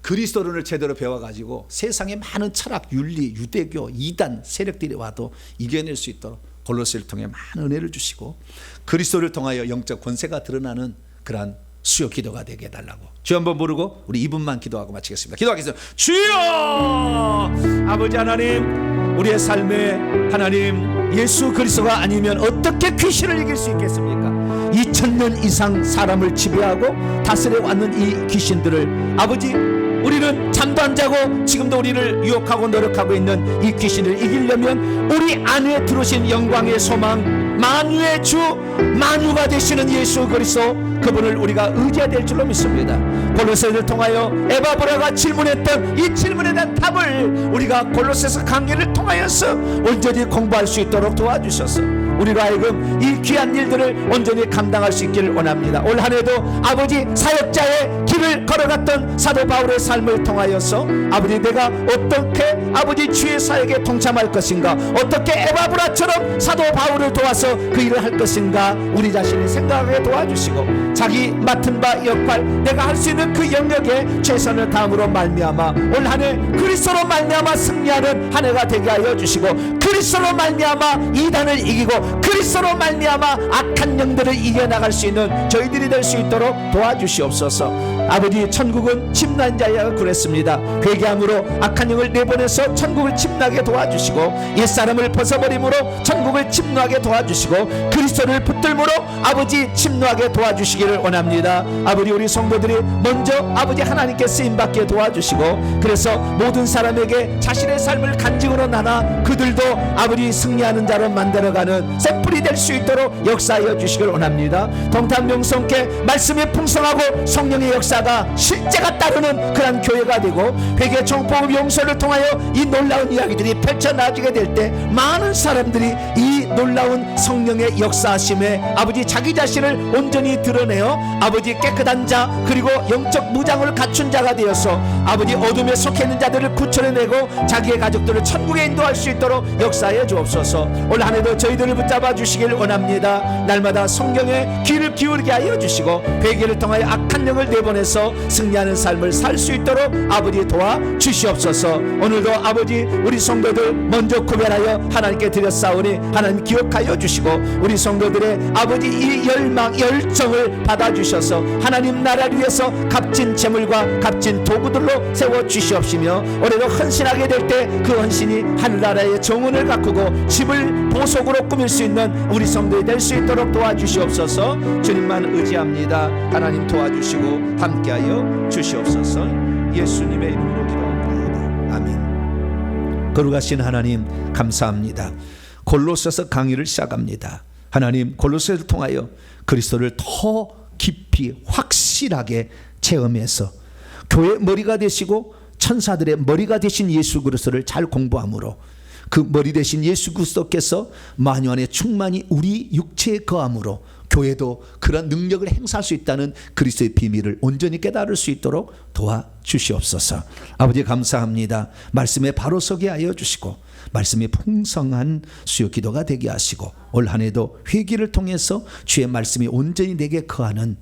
그리스도론을 제대로 배워가지고 세상에 많은 철학, 윤리, 유대교, 이단 세력들이 와도 이겨낼 수 있도록 골로새를 통해 많은 은혜를 주시고 그리스도를 통하여 영적 권세가 드러나는 그러한 수요 기도가 되게 해달라고 주 한번 부르고 우리 2분만 기도하고 마치겠습니다. 기도하겠습니다. 주여! 아버지 하나님, 우리의 삶에 하나님 예수 그리스도가 아니면 어떻게 귀신을 이길 수 있겠습니까? 2000년 이상 사람을 지배하고 다스려 왔는 이 귀신들을 아버지, 우리는 잠도 안 자고 지금도 우리를 유혹하고 노력하고 있는 이 귀신을 이기려면 우리 안에 들어오신 영광의 소망, 만유의 주, 만유가 되시는 예수 그리스도, 그분을 우리가 의지해야 될 줄로 믿습니다. 골로새를 통하여 에바브라가 질문했던 이 질문에 대한 답을 우리가 골로새서 강의를 통하여서 온전히 공부할 수 있도록 도와주셔서 우리로 하여금 이 귀한 일들을 온전히 감당할 수 있기를 원합니다. 올 한해도 아버지 사역자의 길을 걸어갔던 사도 바울의 삶을 통하여서 아버지 내가 어떻게 아버지 주의 사역에 동참할 것인가, 어떻게 에바브라처럼 사도 바울을 도와서 그 일을 할 것인가 우리 자신이 생각하게 도와주시고 자기 맡은 바 역할, 내가 할 수 있는 그 영역에 최선을 다함으로 말미암아 올 한해 그리스도로 말미암아 승리하는 한 해가 되게 하여 주시고 그리스도로 말미암아 이단을 이기고 그리스도로 말미암아 악한 영들을 이겨나갈 수 있는 저희들이 될 수 있도록 도와주시옵소서. 아버지, 천국은 침략한 자야 그랬습니다. 회개함으로 악한 영을 내보내서 천국을 침략하게 도와주시고 옛사람을 벗어버림으로 천국을 침략하게 도와주시고 그리스도를 붙들므로 아버지 침략하게 도와주시기를 원합니다. 아버지, 우리 성도들이 먼저 아버지 하나님께 쓰임받게 도와주시고 그래서 모든 사람에게 자신의 삶을 간증으로 나눠 그들도 아버지 승리하는 자로 만들어가는 샘플이 될 수 있도록 역사하여 주시길 원합니다. 동탄명성께 말씀이 풍성하고 성령의 역사가 실제가 따르는 그런 교회가 되고 회개 정복음 용서를 통하여 이 놀라운 이야기들이 펼쳐나가게 될 때 많은 사람들이 이 놀라운 성령의 역사하심에 아버지 자기 자신을 온전히 드러내어 아버지 깨끗한 자 그리고 영적 무장을 갖춘 자가 되어서 아버지 어둠에 속해 있는 자들을 구출해내고 자기의 가족들을 천국에 인도할 수 있도록 역사해 주옵소서. 올 한해도 저희들을 붙잡아 주시길 원합니다. 날마다 성경에 귀를 기울게 하여 주시고 회개를 통하여 악한 영을 내보내서 승리하는 삶을 살 수 있도록 아버지 도와 주시옵소서. 오늘도 아버지 우리 성도들 먼저 구별하여 하나님께 드렸사오니 하나님 기억하여 주시고 우리 성도들의 아버지 이 열망 열정을 받아주셔서 하나님 나라를 위해서 값진 재물과 값진 도구들로 세워 주시옵시며 올해도 헌신하게 될 때 그 헌신이 하늘나라의 정운을 가꾸고 집을 보석으로 꾸밀 수 있는 우리 성도들이 될 수 있도록 도와주시옵소서. 주님만 의지합니다. 하나님 도와주시고 함께하여 주시옵소서. 예수님의 이름으로 기도합니다. 아멘. 거룩하신 하나님 감사합니다. 골로새서 강의를 시작합니다. 하나님, 골로새를 통하여 그리스도를 더 깊이 확실하게 체험해서 교회의 머리가 되시고 천사들의 머리가 되신 예수 그리스도를 잘 공부함으로 그 머리 되신 예수 그리스도께서 만유안의 충만이 우리 육체에 거함으로 교회도 그런 능력을 행사할 수 있다는 그리스도의 비밀을 온전히 깨달을 수 있도록 도와주시옵소서. 아버지 감사합니다. 말씀에 바로 서게 하여 주시고 말씀이 풍성한 수요 기도가 되게 하시고 올 한 해도 회개를 통해서 주의 말씀이 온전히 내게 거하는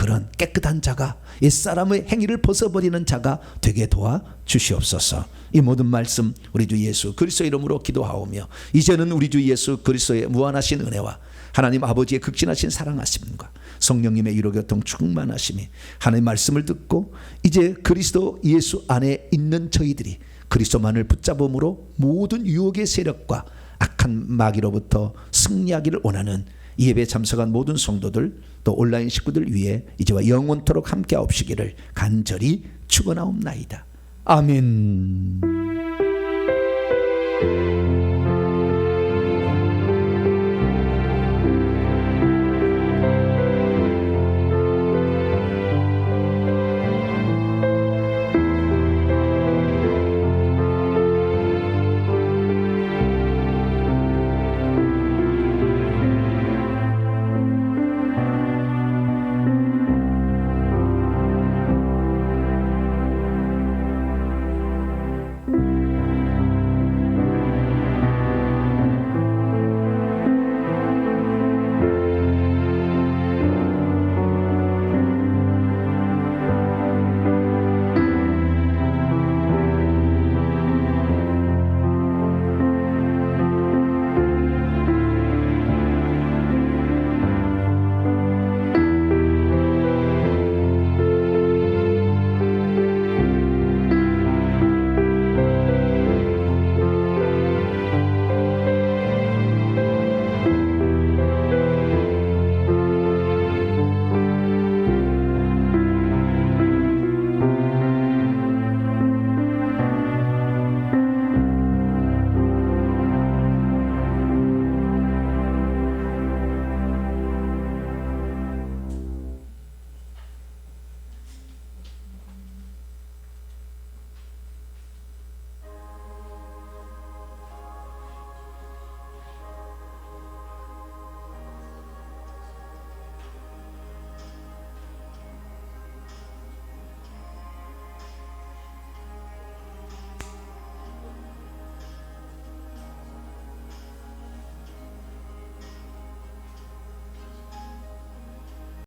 그런 깨끗한 자가, 옛사람의 행위를 벗어버리는 자가 되게 도와주시옵소서. 이 모든 말씀 우리 주 예수 그리스도의 이름으로 기도하오며, 이제는 우리 주 예수 그리스도의 무한하신 은혜와 하나님 아버지의 극진하신 사랑하심과 성령님의 위로교통 충만하심이, 하나님 말씀을 듣고 이제 그리스도 예수 안에 있는 저희들이 그리스도만을 붙잡음으로 모든 유혹의 세력과 악한 마귀로부터 승리하기를 원하는 이 예배에 참석한 모든 성도들, 또 온라인 식구들 위해 이제와 영원토록 함께 하옵시기를 간절히 축원하옵나이다. 아멘.